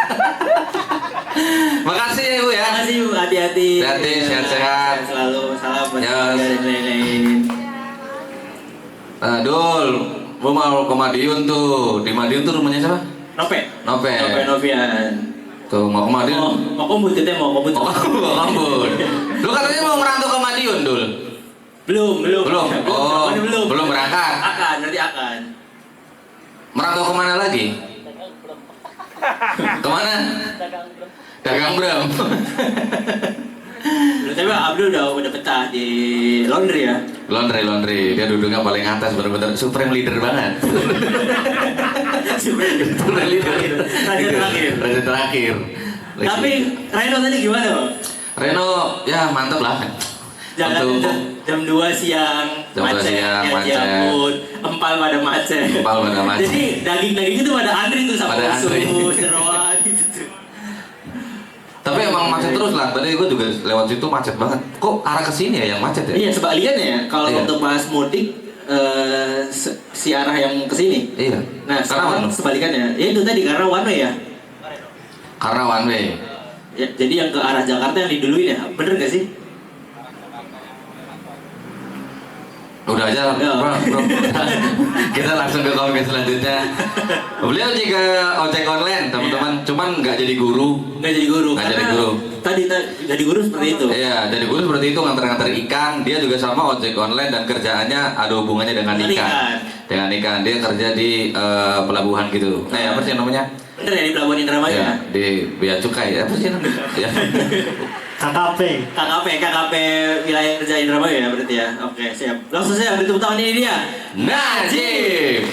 Makasih ya Bu ya. Makasih Bu, hati-hati. Hati-hati, sehat-sehat. Selalu salam buat Yes. keluarga dan lain-lain. Dul, gua mau ke Madiun tuh. Di Madiun tuh rumahnya siapa? Nope. Nope. Novian. Tuh mau ke Madiun. Mau kembut kita mau kembut. Oh, ampun. Lu katanya mau merantau ke Madiun, Dul? Belum. Oh, belum. belum berangkat. Nanti akan. Merantau kemana lagi? Kemana? Dagang Bram. Belum, tapi Abdul udah betah di laundry ya. Laundry. Dia duduknya paling atas, bener-bener supreme leader banget. Supreme leader. Raja terakhir. Tapi Reno tadi gimana, Bang? Reno, ya mantep lah. Jangan Untuk jam 2 siang Jam 2 siang, macet. ya ampun, empal pada macet. Jadi daging-daging itu pada antri tuh sama Pada antri. usus, jeroan gitu. Tapi emang macet terus lah. Tadi gue juga lewat situ macet banget. Kok arah ke sini ya yang macet ya? Iya, sebaliknya ya. Kalau Iya. waktu pas mudik si arah yang ke sini. Iya. Nah, sekarang Kenapa? sebalikannya. Ya itu tadi karena one way ya. Karena one way. Ya, jadi yang ke arah Jakarta yang diduluin ya. Bener gak sih? Udah aja, Ya. bro. Kita langsung ke komen selanjutnya. Beliau juga ojek online, teman-teman. Cuman nggak jadi guru. Nggak jadi guru. Nggak jadi karena guru. Tadi jadi guru seperti itu. Iya, jadi guru seperti itu nganter-nganter ikan. Dia juga sama ojek online dan kerjaannya ada hubungannya dengan ikan. Dengan ikan. Dia kerja di pelabuhan gitu. Apa sih namanya? Bener ya di Pelabuhan Indramayu Ya, ya? di Bea Cukai. Apa sih namanya? Ya. KKP. KKP wilayah kerja Indramayu ya berarti ya. Oke, siap. Langsung saya beri tepuk tangan, ini dia. Najib.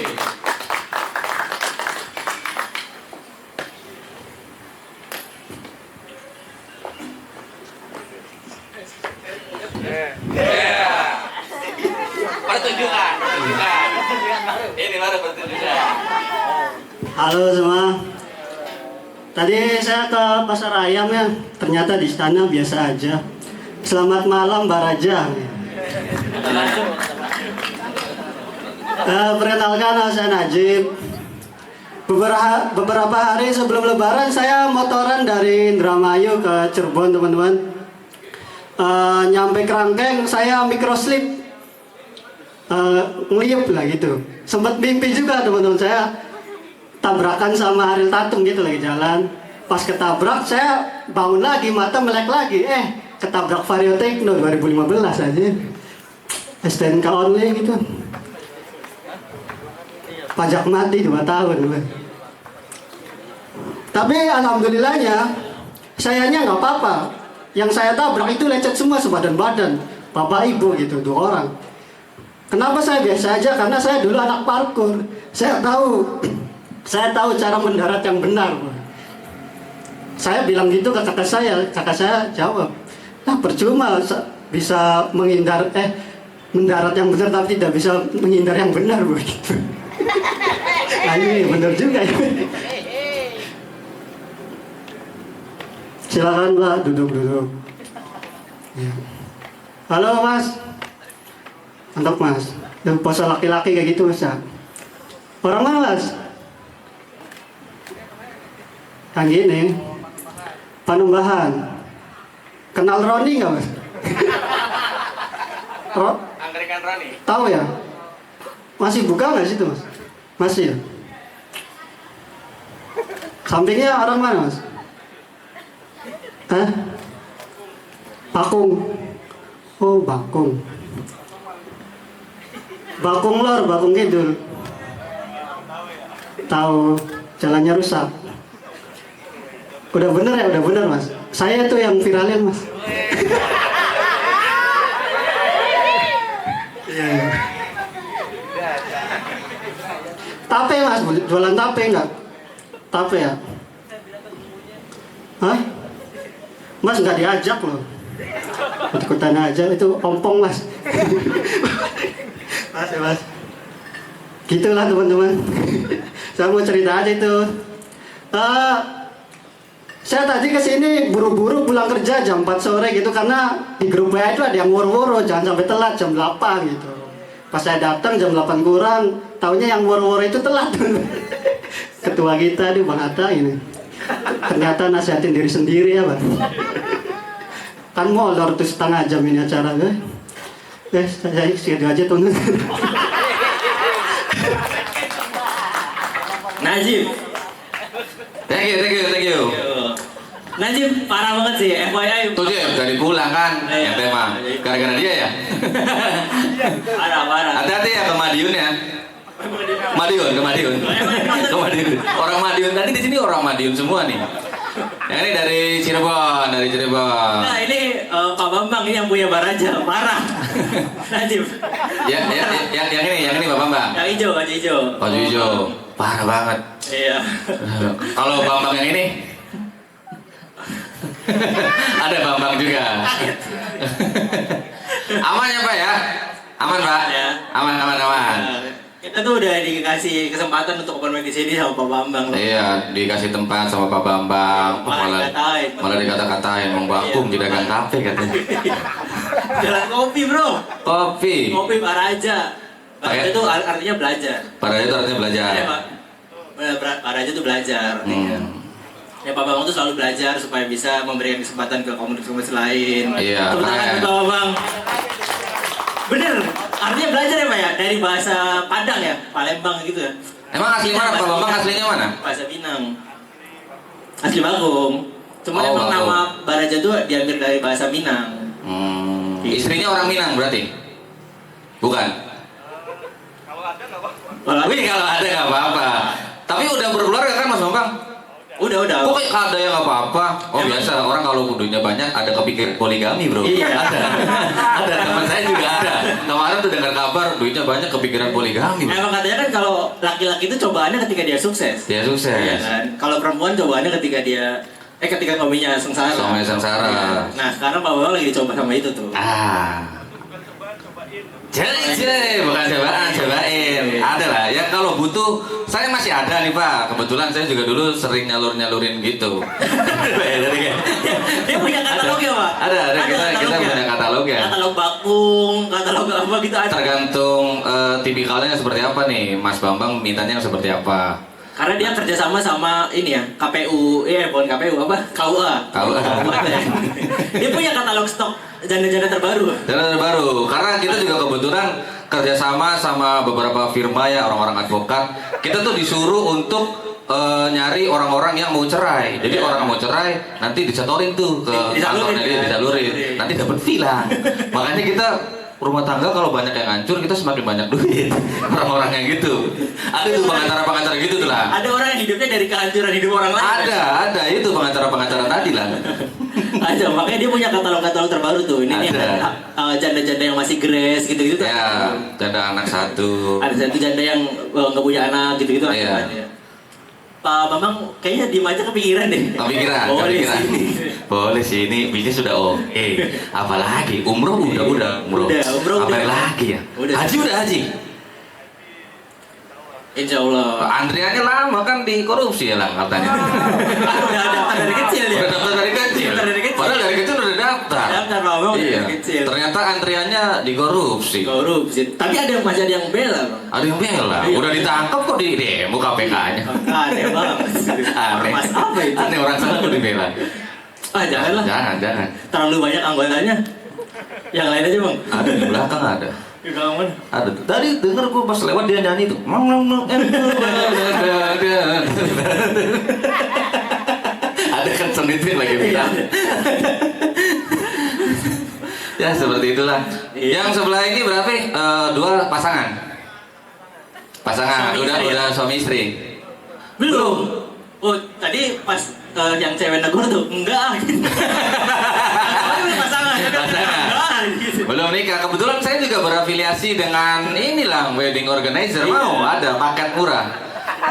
Pertunjukan. Ini baru pertunjukan. Halo semua. Tadi saya ke pasar ayam ya, ternyata di sana biasa aja. Selamat malam Mbak Raja. Perkenalkan saya Najib. Beberapa hari sebelum Lebaran saya motoran dari Indramayu ke Cirebon teman-teman. Nyampe Kerangkeng saya microslip, ngeliup lah gitu. Sempat mimpi juga teman-teman, saya tabrakan sama Ariel Tatum gitu lagi jalan. Pas ketabrak saya bangun lagi, mata melek lagi. Ketabrak Vario Techno 2015 aja. STNK only gitu. Pajak mati 2 tahun. Tapi alhamdulillahnya sayanya nggak apa-apa. Yang saya tabrak itu lecet semua sebadan-badan. Bapak ibu gitu, 2 orang. Kenapa saya biasa aja? Karena saya dulu anak parkur. Saya tahu cara mendarat yang benar. Saya bilang gitu ke kakak saya jawab, nah percuma bisa mendarat yang benar tapi tidak bisa menghindar yang benar begitu. Nah ini benar juga ya. Silakan Mbak, duduk. Ya. Halo mas. Mantap mas. Dan pose laki-laki kayak gitu mas ya. Orang mana mas? Yang gini. Panumbahan. Kenal Roni nggak mas? Angkringan Rani. Tahu ya? Masih buka nggak situ mas? Masih ya? Sampingnya orang mana mas? Hah? Bakung. Oh Bakung. Bakung Lor, Bakung Kidul. Tahu, jalannya rusak. Udah bener ya, udah bener mas. Saya tuh yang viralin mas. Iya. Tape mas, jualan tape enggak? Tape ya? Hah? Mas nggak diajak loh. Ikut-ikutan aja, itu ompong mas. Mas ya mas. Gitulah teman-teman. Saya mau cerita aja itu. Saya tadi kesini buru-buru pulang kerja jam 4 sore gitu karena di grup WA itu ada yang woro-woro jangan sampai telat jam 8 gitu. Pas saya datang jam 8 kurang, taunya yang woro-woro itu telat. Ketua kita di Bang Atta ini. Ternyata nasihatin diri sendiri ya Bang. Kan molor tuh setengah jam ini acara saya segitu aja teman. Najib. Thank you. Najib parah banget sih, FYI. Tuh Jim, dari pulang kan, yang tema. Gara-gara dia ya? Parah. Hati-hati ya ke Madiun ya. Ke Madiun. Orang Madiun tadi di sini orang Madiun semua nih. Yang ini dari Cirebon. Nah ini Pak Bambang ini yang punya Baraja, parah. Najib. Yang ini Pak Bambang. Yang hijau. Baju hijau, parah banget. Iya. Kalau Bambang yang ini, ada Bambang juga. Aman ya Pak ya? Aman Pak? Ya. Aman. Kita tuh udah dikasih kesempatan untuk open mic di sini sama Pak Bambang. Iya, dikasih tempat sama Pak Bambang. Malah dikata-katain, Bang Bakung di dagang kafe katanya. Jalan kopi bro. Kopi Baraja. Baraja itu artinya belajar. Baraja itu artinya belajar. Iya Pak. Baraja itu belajar. Ya Pak Bambang tuh selalu belajar supaya bisa memberikan kesempatan ke komunitas lain. Iya. Tepuk tangan Pak Bambang. Bener, artinya belajar ya Pak ya? Dari bahasa Padang ya? Palembang gitu ya? Emang asli mana Pak Bambang, aslinya mana? Bahasa Minang. Asli Bagong. Cuman emang Bagong. nama Baraja tuh diambil dari bahasa Minang. Istrinya orang Minang berarti? Bukan? Kalau ada nggak apa-apa. Tapi udah berkeluarga kan Mas Bambang? Udah. Kok kayak ada yang apa-apa? Oh biasa, orang kalau duitnya banyak ada kepikir poligami bro. Iya. Ada teman saya juga ada. Kemarin tuh dengar kabar duitnya banyak kepikiran poligami. Emang katanya kan kalau laki-laki itu cobaannya ketika dia sukses. Dia sukses. Iya kan? Kalau perempuan cobaannya ketika dia ketika suaminya sengsara. Suaminya sengsara. Nah sekarang Pak Bambang lagi dicoba sama itu tuh. Jadi bukan cobain. Ada lah. Ya kalau butuh, saya masih ada nih Pak. Kebetulan saya juga dulu sering nyalurin gitu. Dia punya katalog ya Pak? Ada. Kita punya katalog ya. Katalog bakung, katalog apa gitu ada. Tergantung tipikalnya seperti apa nih, Mas Bambang mintanya yang seperti apa. Karena dia kerjasama sama ini ya, KPU, bukan KPU apa? KUA. Dia punya katalog stok janda-janda terbaru. Janda terbaru, karena kita juga kebetulan kerjasama sama beberapa firma ya, orang-orang advokat. Kita tuh disuruh untuk nyari orang-orang yang mau cerai. Jadi orang yang mau cerai nanti disetorin tuh ke kantornya dia, disalurin. Nanti dapat villa. Makanya kita rumah tangga kalau banyak yang hancur, kita semakin banyak duit. Orang-orang yang gitu. Ada tuh pengacara-pengacara gitu tuh lah. Ada orang yang hidupnya dari kehancuran hidup orang lain. Ada itu pengacara-pengacara tadi lah. Ada, makanya dia punya katalog-katalog terbaru tuh. Ini nih janda-janda yang masih grace gitu-gitu. Ya, janda anak satu. Ada satu janda yang nggak punya anak gitu-gitu. Iya. Pak Bambang kayaknya diem aja kepikiran deh. Kepikiran. Boleh sih, ini bisnis sudah oke. Apalagi umroh udah. Apa lagi ya? Haji udah haji. Insya Allah. Antriannya lama kan di korupsi ya lah katanya. Udah daftar dari kecil ya. Udah daftar dari kecil. Padahal dari kecil udah daftar. Daftar Pak Bambang Iya. kecil. Ternyata antriannya dikorupsi. Korupsi. Tapi masih ada yang bela, Bang. Ada yang bela. Iya. Udah ditangkap kok di demo KPK-nya. Aneh banget. Aneh. Mas apa itu? Aneh orang sana kok dibela. Janganlah. Jangan. Terlalu banyak anggotanya. Yang lain aja, Bang. Ada di belakang ada. Di belakang mana? Ada tuh. Tadi denger gue pas lewat dia nyanyi tuh. Ada kan senitin lagi bilang. Ya seperti itulah. Iya. Yang sebelah ini berapa? Dua pasangan. Pasangan. Suami Udah istri ya? suami istri. Belum. Oh, tadi pas yang cewek negor tuh enggak. Pasangan. Pasangan. Enggak, gitu. Belum nikah. Kebetulan saya juga berafiliasi dengan inilah wedding organizer. Iya. Mau ada paket murah.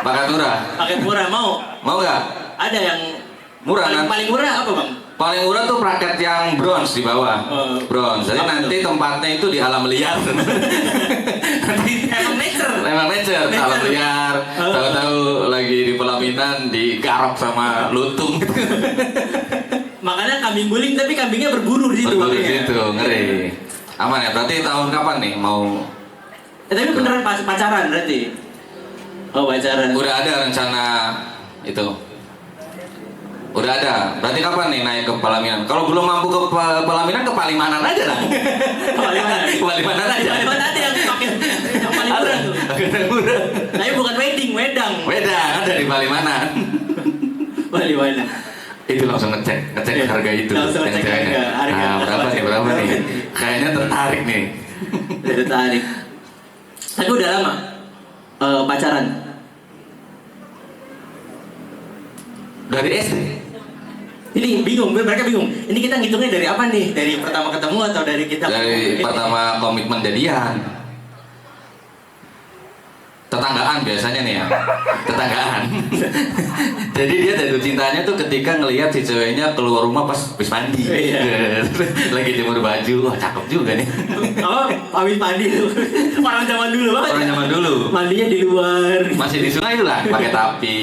Paket murah. Paket murah mau? Mau nggak? Ada yang Murah kan? paling murah apa, Bang? Paling murah tuh paket yang bronze di bawah. Oh. Bronze. Jadi Apa nanti tuh? tempatnya itu di alam liar. Nanti Emang nature. Memang nature, alam liar. Oh. Tahu-tahu lagi di pelaminan digarap sama lutung. Makanya kambing guling tapi kambingnya berburu di situ. Betul makanya. gitu, ngeri. Aman ya? Berarti tahun kapan nih mau? Tapi beneran pacaran berarti? Oh, pacaran. Udah ada rencana itu. Udah ada. Berarti kapan nih naik ke pelaminan? Kalau belum mampu ke pelaminan ke Palimanan aja lah. Palimanan. Palimanan aja. Palimanan ada yang pakai yang paling murah tuh. Murah. Tapi bukan wedding, wedang. Beda, ada di Palimanan. Palimanan. Itu langsung ngecek Iya. harga itu. Langsung yang ngecek ceweknya. harga. Berapa nih? Kayaknya tertarik nih. Tertarik. Tapi udah lama pacaran. Dari SD. Ini bingung, mereka bingung. Ini kita ngitungnya dari apa nih? Dari pertama ketemu atau dari kita? Dari pertama komitmen jadian. Tetanggaan biasanya nih ya. Tetanggaan. Jadi dia jatuh cintanya tuh ketika ngelihat si ceweknya keluar rumah pas habis mandi. Iya. Lagi jemur baju. Wah, cakep juga nih. Apa? Pamit mandi tuh. Orang zaman dulu banget. Orang zaman dulu. Mandinya di luar. Masih di sungai itu lah, pakai tapi.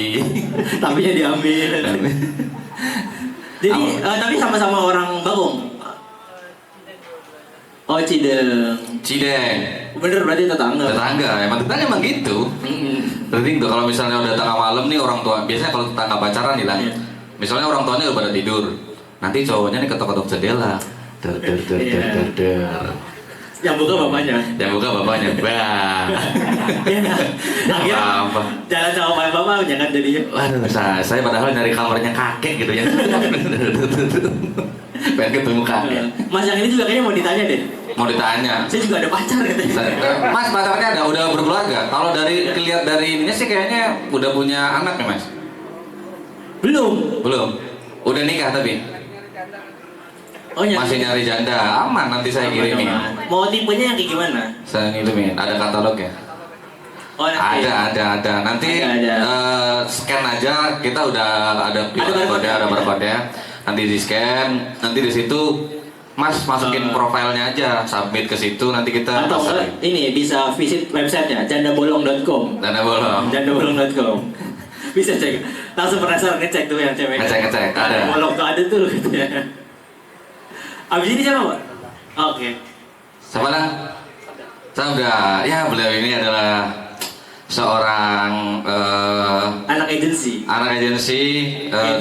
Tapinya diambil. Jadi tapi sama-sama orang Bagong. Oh, Cideng. Cideng. Bener berarti tetangga. Tetangga, emang gitu. Berarti tuh kalau misalnya udah tengah malam nih orang tua, biasanya kalau tetangga pacaran nih lah. Iya. Misalnya orang tuanya udah pada tidur, nanti cowoknya nih ketok-ketok jendela. Der. Yang buka bapaknya. Yang buka bapaknya. Bah. Iya. Akhirnya Apa? jangan sama bapak jangan jadinya. Waduh, saya padahal nyari kamarnya kakek gitu ya. Pengen ketemu kakek. Mas yang ini juga kayaknya mau ditanya deh. Mau ditanya. Saya juga ada pacar katanya. Mas pacarnya udah berkeluarga. Kalau lihat dari ininya sih kayaknya udah punya anak ya mas. Belum. Udah nikah tapi Oh, masih nyari janda. Aman, nanti saya kirimin. Mau tipenya yang kayak gimana? Saya ngirimin. Ada katalognya. Oh, nanti. Ada. Nanti Ada. scan aja. Kita udah ada barcode. barcode-nya. Nanti di scan. Nanti di situ Mas masukin profilnya aja, submit ke situ. Nanti kita Atau pasarin. ini bisa visit websitenya jandabolong.com. Dana bolong. Jandabolong.com. Bisa cek. Langsung penasaran ngecek tuh yang cewek. Ngecek, ada. Bolong tuh ada tuh. Gitu ya. Abis ini siapa, Pak? Oke. Siapa lah? Sabda. Ya, beliau ini adalah seorang Anak agensi.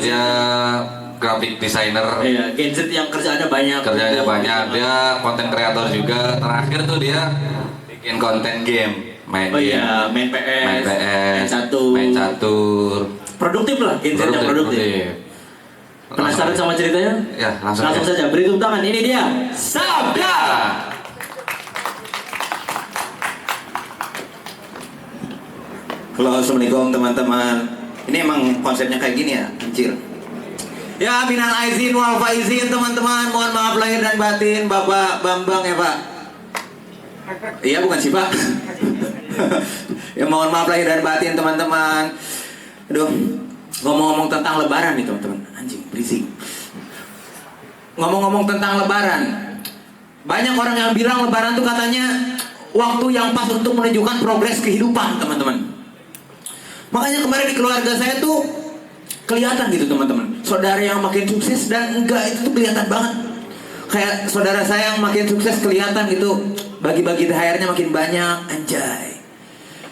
dia graphic designer. Iya, gadget yang kerjaannya banyak. Dia konten kreator juga. Terakhir tuh dia bikin konten game, main Oh game. iya, main PS, main catur. Produktif lah, gadget yang produktif. Penasaran sama ceritanya? Ya, langsung saja. Beri tepuk tangan. Ini dia Sabda. Halo, assalamualaikum teman-teman. Ini emang konsepnya kayak gini ya, anjir. Ya, minal aizin wal faizin teman-teman. Mohon maaf lahir dan batin, Bapak Bambang ya Pak. Iya bukan sih Pak. Ya mohon maaf lahir dan batin teman-teman. Aduh, ngomong-ngomong tentang Lebaran nih teman-teman. Anjing, berisik. Ngomong-ngomong tentang Lebaran, banyak orang yang bilang Lebaran tuh katanya waktu yang pas untuk menunjukkan progres kehidupan teman-teman. Makanya kemarin di keluarga saya tuh kelihatan gitu teman-teman. Saudara yang makin sukses dan enggak itu tuh kelihatan banget. kayak saudara saya yang makin sukses kelihatan gitu, bagi-bagi THR-nya makin banyak, anjay.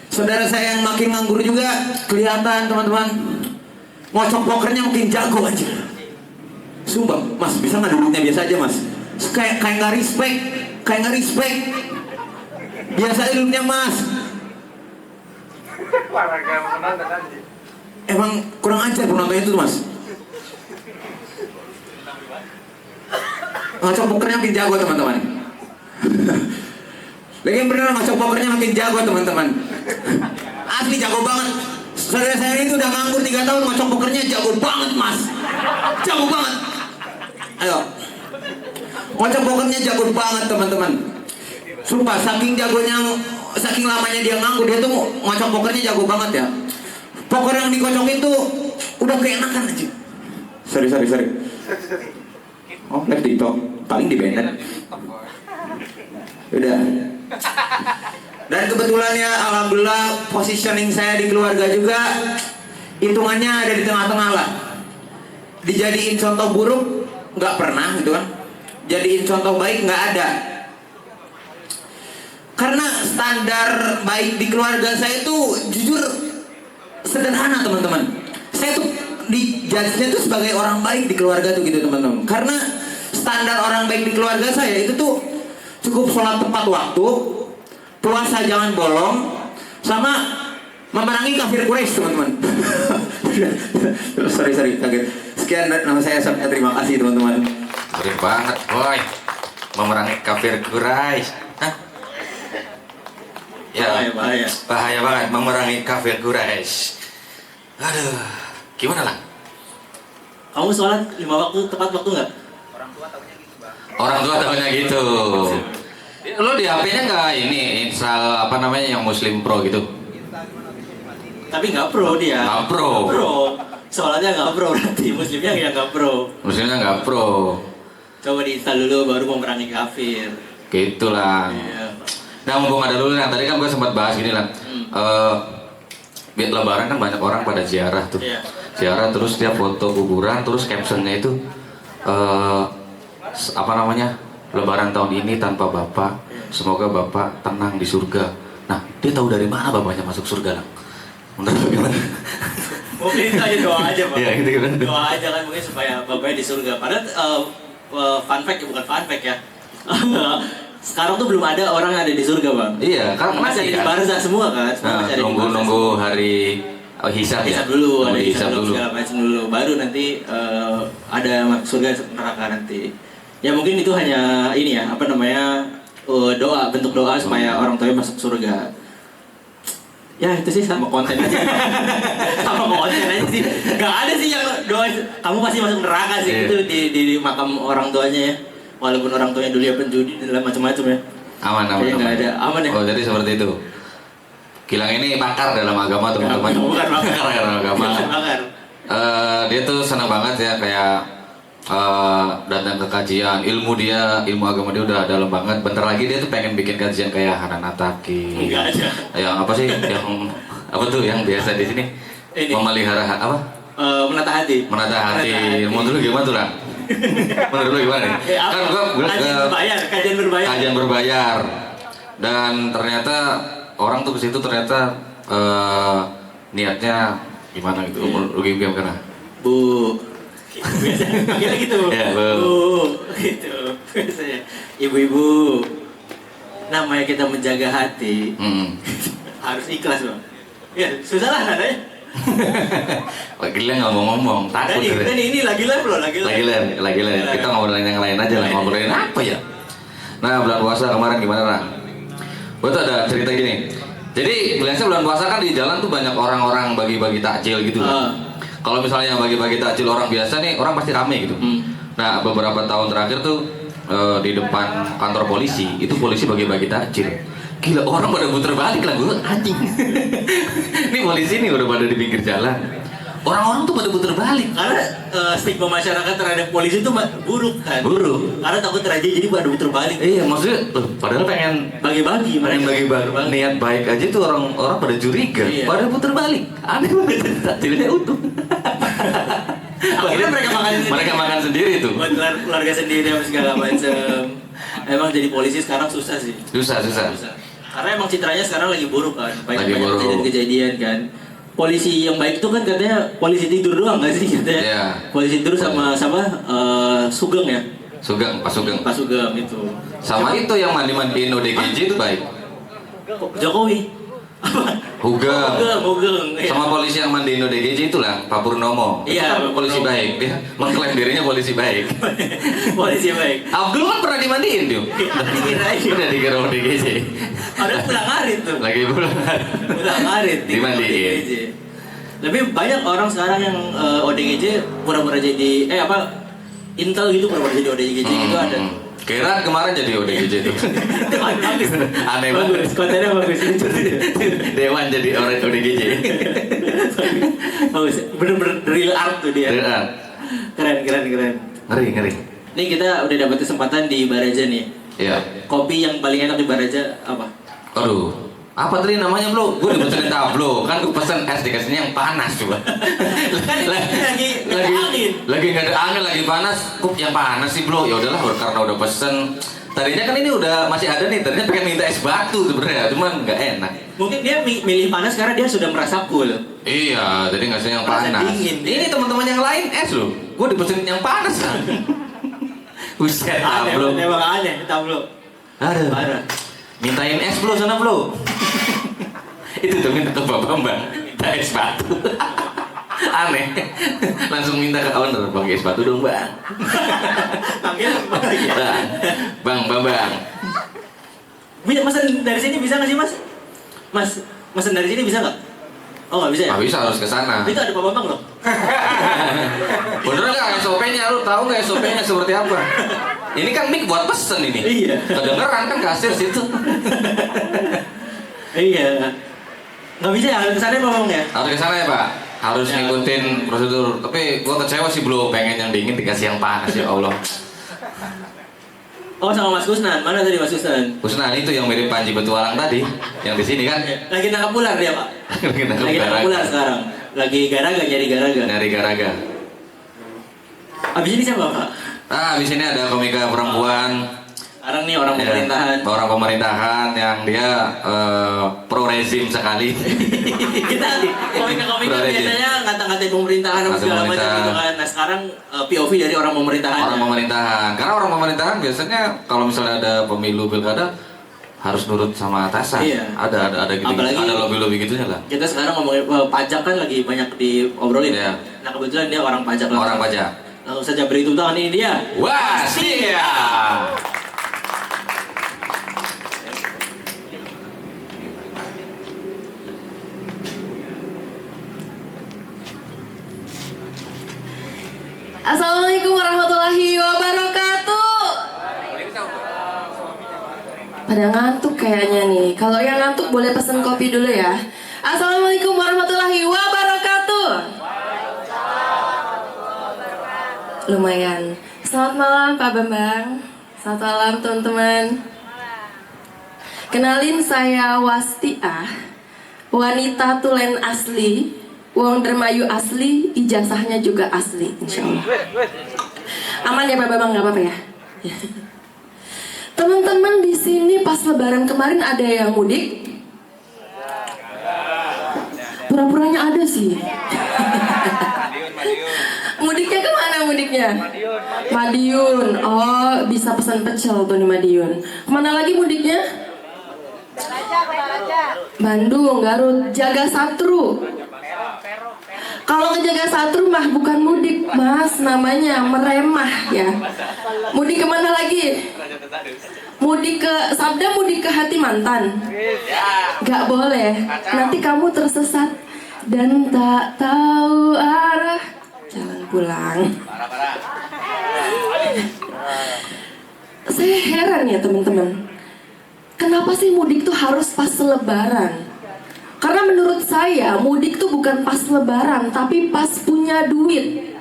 Saudara saya yang makin nganggur juga kelihatan teman-teman, ngocok pokernya makin jago aja. Sumpah, mas bisa nggak duduknya biasa aja mas? Kayak nggak respect, biasa aja duduknya mas. Emang kurang ajar penonton itu mas. Ngocok pokernya makin jago teman-teman. Lagi beneran ngocok pokernya makin jago teman-teman. Asli jago banget. Saudara saya itu udah nganggur 3 tahun, ngocok pokernya jago banget mas. Jago banget. Ayo. Ngocok pokernya jago banget teman-teman. Sumpah saking jagonya, saking lamanya dia nganggur, dia tuh ngocok pokernya jago banget ya. Poker yang dikocokin tuh udah keenakan aja. Sorry. Oh, live TikTok, paling di banned. Udah. Dan kebetulan ya, alhamdulillah positioning saya di keluarga juga hitungannya ada di tengah-tengah lah. Dijadiin contoh buruk nggak pernah gitu kan. Jadiin contoh baik nggak ada. Karena standar baik di keluarga saya itu jujur sederhana teman-teman. Saya tuh dijadinya tuh sebagai orang baik di keluarga tuh gitu teman-teman. Karena standar orang baik di keluarga saya itu tuh cukup sholat tepat waktu, puasa jangan bolong, sama memerangi kafir Quraisy teman-teman. sorry kaget. Sekian nama saya, terima kasih teman-teman. Keren banget, boy. Memerangi kafir Quraisy. Hah? Ya, bahaya banget memerangi kafir Quraisy. Aduh, gimana lah? Kamu sholat 5 waktu tepat waktu nggak? Orang tua tahunya gitu. Lo di HP-nya nggak ini install apa namanya yang Muslim Pro gitu? Tapi nggak pro dia. Nggak pro. Sholatnya nggak pro, berarti Muslimnya yang nggak pro. Muslimnya nggak pro. Coba diinstal dulu baru memerangi kafir. Gitulah. Iya. Nah mumpung ada dulu, tadi kan gue sempat bahas gini lah. Lebaran kan banyak orang pada ziarah tuh. Iya. Ziarah terus dia foto kuburan, terus captionnya itu apa namanya, Lebaran tahun ini tanpa bapak, semoga bapak tenang di surga. Nah dia tahu dari mana bapaknya masuk surga lah. Menurut bagaimana? Mungkin itu aja doa aja pak. Iya gitu kan. Doa aja kan mungkin supaya bapaknya di surga. Padahal fun fact bukan fun fact ya. Sekarang tuh belum ada orang yang ada di surga bang. Iya, karena masih ada di barzah semua kan. Nunggu hari hisab ya. Dulu, ada hisab dulu. Segala macam dulu. Baru nanti ada surga neraka nanti. Ya mungkin itu hanya ini ya, apa namanya, doa, bentuk doa supaya orang tuanya masuk surga. Ya itu sih sama konten aja. Sama konten aja sih. Gak ada sih yang doa kamu pasti masuk neraka sih. Itu di makam orang tuanya ya. Walaupun orang tuanya dulu ya penjudi dan macam-macam ya. Aman. Nggak ada, aman ya. Oh jadi seperti itu. Gilang ini pakar dalam agama teman-teman. Bukan pakar dalam agama. Bukan pakar. Dia tuh senang banget ya kayak datang ke kajian, ilmu agama dia udah dalam banget. Bentar lagi dia tuh pengen bikin kajian kayak Hananataki. Enggak aja. Yang apa sih? Yang apa tuh yang biasa di sini? Ini. Memelihara apa? Menata hati. Mau dulu gimana tuh lah? Menurut lu gimana? Kan gua kajian berbayar. Dan ternyata orang tuh ke situ ternyata niatnya gimana gitu. Lu gimana? Bu. Biasa panggilnya gitu. Ya, Bu. Gitu. Biasanya. Ibu-ibu. Namanya kita menjaga hati. Harus ikhlas, Bang. Ya, susah lah nadanya. Lagi nggak mau ngomong, takut. Ini lagi live loh, lagi live. Kita ngobrolin yang lain aja lah, ngobrolin apa ya? Nah bulan puasa kemarin gimana lah? Gue tuh ada cerita gini. Jadi biasanya bulan puasa kan di jalan tuh banyak orang-orang bagi-bagi takjil gitu. Kalau misalnya yang bagi-bagi takjil orang biasa nih, orang pasti rame gitu. Nah beberapa tahun terakhir tuh di depan kantor polisi itu polisi bagi-bagi takjil. Gila, orang pada puter balik lah, gue anjing. Ini polisi nih udah pada di pinggir jalan. Orang-orang tuh pada puter balik. Karena stigma masyarakat terhadap polisi itu buruk kan. Buruk. Karena takut terjadi jadi pada puter balik. Iya, maksudnya padahal pengen bagi-bagi. Niat baik aja tuh orang pada curiga. Iya. Pada puter balik. Aneh banget. Takjilnya utuh. Akhirnya mereka makan sendiri. Mereka makan sendiri tuh. Buat keluarga sendiri apa segala macam. Emang jadi polisi sekarang susah sih. Susah. Karena emang citranya sekarang lagi buruk kan. Lagi buruk. Kejadian kan. Polisi yang baik itu kan katanya polisi tidur doang nggak sih katanya? Iya. Polisi tidur sama Sugeng ya. Pas Sugeng itu. sama itu yang mandi-mandiin ODGJ itu baik. Jokowi. Hugeng. Iya. Sama polisi yang mandiin ODGJ itulah Pak Purnomo. Iya, Itu kan polisi Purnomo. baik. Dia mengklaim dirinya polisi baik. Polisi baik. Abdul kan pernah dimandiin tuh. Udah dikira ODGJ. Ada pulang ngarit tuh. Lagi pulang. Pulang ngarit. Dimandiin. Lebih banyak orang sekarang yang ODGJ pura-pura jadi Intel gitu pura-pura jadi ODGJ gitu ada. Kira kemarin jadi ODGJ itu. Bagus. Aneh banget. Kontennya bagus. Dewan jadi orang ODGJ. Bagus. Bener-bener real art tuh dia. Real art. Keren. Ngeri. Ini kita udah dapat kesempatan di Baraja nih. Iya. Kopi yang paling enak di Baraja apa? Aduh, apa tadi namanya bro? Gue dipesenin tablo, kan gue pesen es dikasihnya yang panas coba. Kan lagi angin. Lagi nggak ada angin, lagi panas. Kok yang panas sih bro? Ya udahlah, karena udah pesen. Tadinya kan ini udah masih ada nih, tadinya pengen minta es batu sebenarnya, cuman nggak enak. Mungkin dia milih panas karena dia sudah merasa cool. Iya, jadi ngasih yang Merasa panas. dingin. Ini teman-teman yang lain es loh, gue dipesenin yang panas kan. Buset, tablo. Emang aneh, tablo. Aduh. Parah. Mintain es bro sana bro. Itu tuh minta ke Pak Bambang, minta es batu. Aneh. Langsung minta ke owner, bang es batu dong bang. Panggil apa lagi ya? Bang Bambang. Bisa mesen dari sini bisa nggak sih mas? Mas, mesen dari sini bisa nggak? Oh nggak bisa ya? Nggak bisa, harus ke sana. Itu ada Pak Bambang loh. Bener nggak SOP-nya? Lu tahu nggak SOP-nya seperti apa? Ini kan mic buat pesen ini. Iya. Kedengeran kan kasir situ. Iya. Nggak bisa ya, harus ke sana Pak Bambang ya? Harus ke sana ya Pak. Harus Ya. ngikutin prosedur. Tapi gua kecewa sih belum, pengen yang dingin dikasih yang panas ya Allah. Oh sama Mas Kusnan, mana tadi Mas Kusnan? Kusnan itu yang mirip Panji Petualang tadi, yang di sini kan? Lagi nangkap ular dia Pak. Lagi nangkep Lagi nangkap garaga. ular sekarang. Lagi garaga, nyari garaga. Dari Garaga. Abis ini siapa Pak? Nah, di sini ada komika perempuan. Sekarang nih orang pemerintahan. Ya, orang pemerintahan yang dia pro rezim sekali. Kita komika-komika biasanya ngata-ngatain pemerintahan apa segala macam gitu kan. Nah sekarang POV dari orang pemerintahan. Orang pemerintahan. Karena orang pemerintahan biasanya kalau misalnya ada pemilu pilkada harus nurut sama atasan. Iya. Ada gitu. Apalagi- Ada lobby gitunya lah. Kita sekarang ngomongin pajak kan lagi banyak diobrolin. Iya. Nah kebetulan dia orang pajak. Orang pajak. Langsung saja beri tepuk tangan ini dia. Wastia. Assalamualaikum warahmatullahi wabarakatuh. Pada ngantuk kayaknya nih. Kalau yang ngantuk boleh pesen kopi dulu ya. Assalamualaikum warahmatullahi wabarakatuh. Lumayan. Selamat malam Pak Bambang. Selamat malam teman-teman. Kenalin saya Wastiah, wanita tulen asli, wong dermayu asli, ijazahnya juga asli, insya Allah. Aman ya Pak Bambang, nggak apa-apa ya. Teman-teman di sini pas Lebaran kemarin ada yang mudik? Pura-puranya ada sih. Mudiknya kemana mudiknya? Madiun. Oh, bisa pesan pecel tuh di Madiun. Kemana lagi mudiknya? Bandung, Garut, Jaga Satru. Kalau ke Jaga Satru mah bukan mudik, Mas, namanya meremah ya. Mudik kemana lagi? Mudik ke Sabda, mudik ke hati mantan. Gak boleh, nanti kamu tersesat dan tak tahu arah jalan pulang. Saya heran ya teman-teman, kenapa sih mudik tuh harus pas Lebaran? Karena menurut saya mudik tuh bukan pas Lebaran, tapi pas punya duit.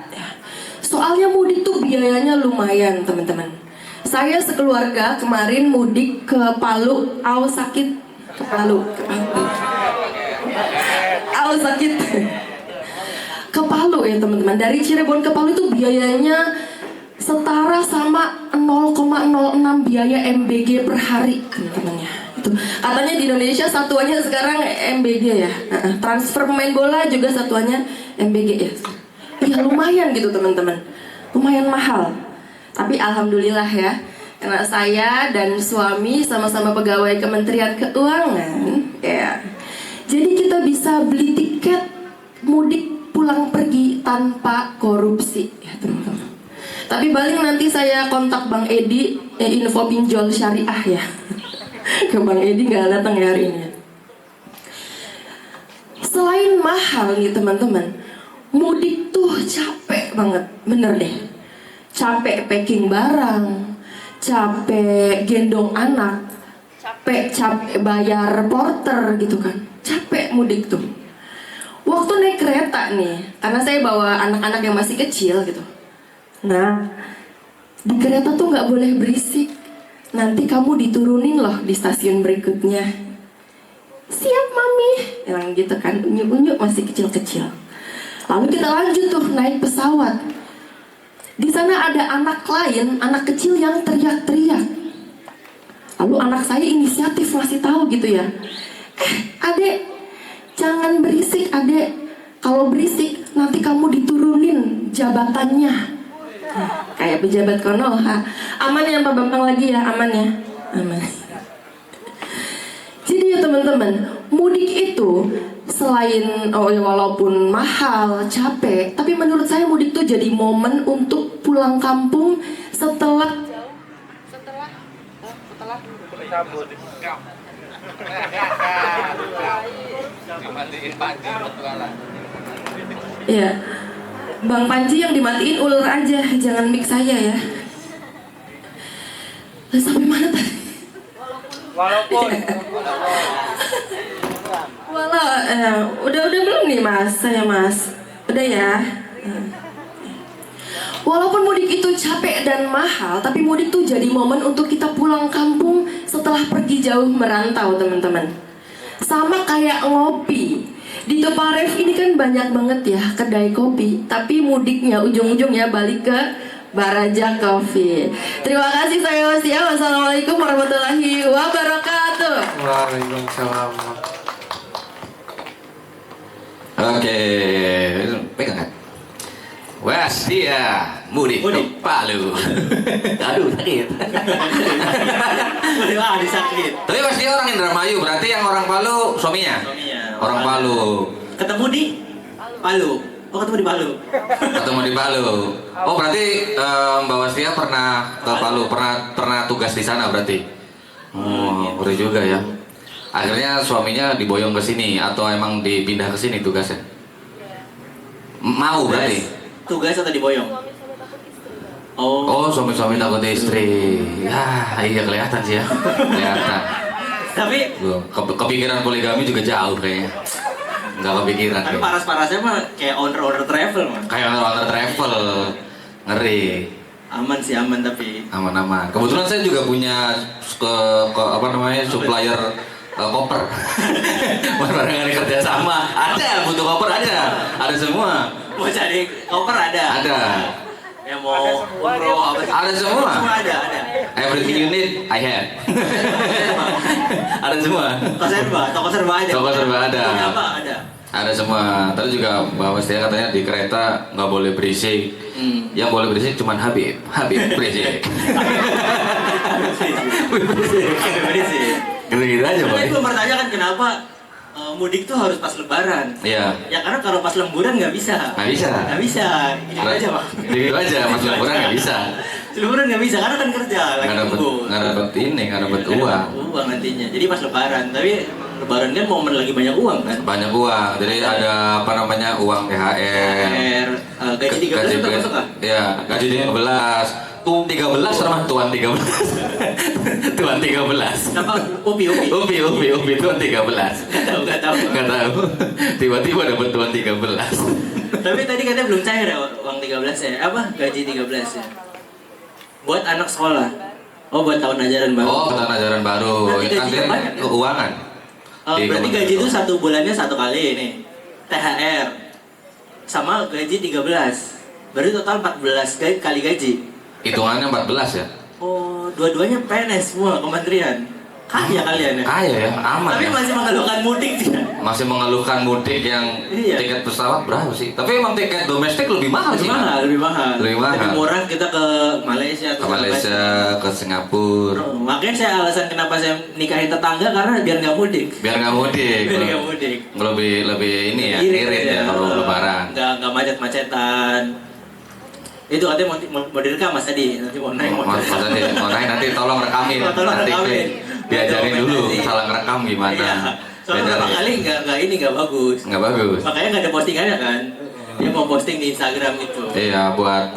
Soalnya mudik tuh biayanya lumayan teman-teman. Saya sekeluarga kemarin mudik ke Palu, sakit ke Palu, sakit ke Palu ya teman-teman, dari Cirebon ke Palu itu biayanya setara sama 0,06 biaya MBG per hari teman-teman ya. Itu katanya di Indonesia satuannya sekarang MBG ya. Transfer pemain bola juga satuannya MBG ya. Ya lumayan gitu teman-teman, lumayan mahal. Tapi alhamdulillah ya, karena saya dan suami sama-sama pegawai Kementerian Keuangan ya, jadi kita bisa beli tiket mudik pulang pergi tanpa korupsi ya teman-teman. Tapi paling nanti saya kontak Bang Edi, info pinjol syariah ya. Ke Bang Edi nggak datang ya hari ini. Selain mahal nih teman-teman, mudik tuh capek banget, bener deh. Capek packing barang, capek gendong anak, capek bayar porter gitu kan. Capek mudik tuh. Waktu naik kereta nih, karena saya bawa anak-anak yang masih kecil gitu. Nah, di kereta tuh nggak boleh berisik. Nanti kamu diturunin loh di stasiun berikutnya. Siap mami, yang gitu kan, unyu-unyu masih kecil-kecil. Lalu kita lanjut tuh naik pesawat. Di sana ada anak lain, anak kecil yang teriak-teriak. Lalu anak saya inisiatif ngasih tahu gitu ya. Adek, jangan berisik adek. Kalau berisik nanti kamu diturunin jabatannya. Kayak pejabat Konoha. Aman ya Pak Bambang lagi ya, aman ya, aman. Jadi ya teman-teman, mudik itu selain walaupun mahal, capek, tapi menurut saya mudik itu jadi momen untuk pulang kampung setelah ya, Bang Panji yang dimatiin ular aja, jangan mic saya ya. Sampai mana tadi? Walaupun udah belum nih mas, saya mas, udah ya. Walaupun mudik itu capek dan mahal, tapi mudik tuh jadi momen untuk kita pulang kampung setelah pergi jauh merantau teman-teman. Sama kayak ngopi. Di Toparef ini kan banyak banget ya kedai kopi, tapi mudiknya ujung-ujungnya balik ke Baraja Coffee. Terima kasih saya Wasia. Wassalamualaikum warahmatullahi wabarakatuh. Waalaikumsalam. Oke, pegang kan? Wasia mudik ke Palu. Aduh sakit. Wah, disakit. Tapi pasti orang Indramayu, berarti yang orang Palu suaminya. Orang Palu. Ketemu di Palu. Oh, ketemu di Palu. Ketemu di Palu. Oh, berarti Mbak Wastia pernah ke Palu, pernah tugas di sana berarti. Oh, udah juga ya. Akhirnya suaminya diboyong ke sini atau emang dipindah ke sini tugasnya? Mau berarti? Tugas atau diboyong? Oh, suami-suami takut istri. Ya, iya kelihatan sih ya. Kelihatan. Tapi kepikiran poligami juga jauh kayaknya. Nggak kepikiran. Tapi paras-parasnya mah kayak owner travel mah. Kayak owner travel. Ngeri. Aman sih, aman tapi. Aman-aman. Kebetulan saya juga punya supplier koper. Barengan kerja sama. Ada butuh koper ada semua. Mau cari koper ada. Ada. Ya mau umroh apa? Ada semua. Semua ada. Everything you need, I have. Ada semua. Toko serba ada. Toko serba ada. Punya apa? Ada. Ada semua. Tadi juga Mbak Wastia katanya di kereta nggak boleh berisik. Yang boleh berisik cuma Habib berisik. Berisik. Gitu aja Pak. Tapi gue pertanyakan kenapa mudik tuh harus pas lebaran. Iya. Ya karena kalau pas lemburan nggak bisa. Nggak bisa. Gitu aja Pak. Gitu aja, pas lemburan nggak bisa. Lemburan nggak bisa karena kan kerja lagi nunggu. Nggak dapet uang. Uang nantinya. Jadi pas lebaran. Tapi lebaran kan momen lagi banyak uang kan. Banyak uang. Jadi ada uang THR. Gaji 13 itu masuk nggak? Iya, gaji 13. Tuan 13 sama Tuan 13. Tuan 13. Apa? Upi Tuan 13. Gak tahu. Tiba-tiba dapat Tuan 13. Tapi tadi katanya belum cair ya uang 13 ya? Apa? Gaji 13 ya? Buat anak sekolah. Oh, buat tahun ajaran baru. Oh, tahun ajaran baru. Berarti gajinya banyak ya? Keuangan. Berarti gaji itu 1 bulannya 1 kali nih. THR. sama gaji 13. Berarti total 14 kali gaji. Hitungannya 14 ya? Oh, dua-duanya PNS semua kementerian. Kaya kalian ya? Kaya ya, aman. Tapi ya? masih mengeluhkan mudik dia. Masih mengeluhkan mudik yang Iya. tiket pesawat berapa sih? Tapi emang tiket domestik lebih mahal sih. Lebih mahal. Lebih mahal. Lebih murah kita ke Malaysia. Ke Malaysia, ke Singapura. Oh, makanya saya alasan kenapa saya nikahin tetangga karena biar nggak mudik. Biar nggak mudik. Biar nggak mudik. Lebih ini ya, irit ya kalau lebaran. Nggak macet-macetan. Itu katanya mau direkam Mas Adi, nanti mau naik Mas Adi, mau naik nanti tolong rekamin. Tolong Nanti rekamin. diajarin dulu Nanti. salah ngerekam gimana. Iya. Soalnya beberapa kali nggak bagus. Nggak bagus. Makanya nggak ada postingannya kan. Dia mau posting di Instagram itu. Iya, buat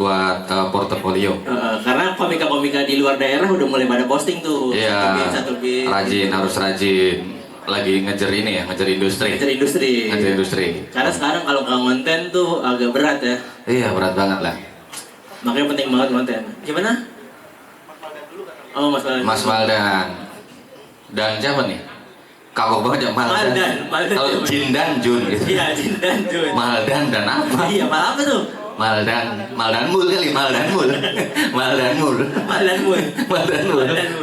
portofolio. Karena komika-komika di luar daerah udah mulai pada posting tuh. Iya. Satu bit. Rajin, harus rajin. Lagi ngejar ini ya, ngejar industri. Ngejar industri. Industri. Karena sekarang kalau nggak konten tuh agak berat ya. Iya, berat banget lah. Makanya penting banget konten. Gimana? Oh, Mas Maldan. Mas Maldan. Dan siapa nih? Kagok banget ya Maldan. Maldan. Kalau Jin dan Jun gitu. Iya, Jin dan Jun. Maldan dan apa? Iya, malah apa tuh? Maldan Mul kali, Maldan Mul. Maldan Mul.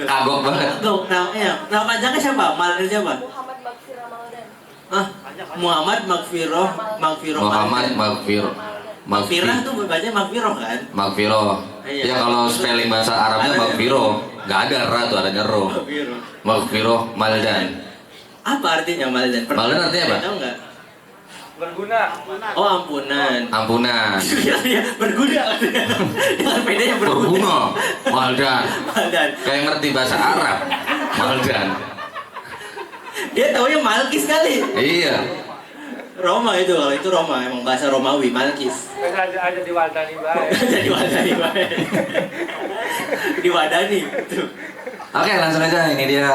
Kagok banget. Kagok. Nama panjangnya siapa? Maldan siapa? Muhammad Magfiroh Magfirah tuh baca Magfiroh kan? Magfiro. Iya. Ya kalau spelling bahasa Arabnya Magfiro, nggak ada ra tuh, adanya ro. Magfiro Maldan. Apa artinya Maldan? Maldan artinya apa? Tahu nggak? Berguna. Oh, ampunan. Ampunan. Iya, berguna. Dengan bedanya Berguna. Maldan. Maldan. Kayak ngerti bahasa Arab. Maldan. Dia taunya Malkis kali. Iya. Roma itu, kalau itu Roma, emang bahasa Romawi, Malkis. Aja diwadani baik. Jadi wadani baik. Diwadani. Tuh. Oke, langsung aja. Ini dia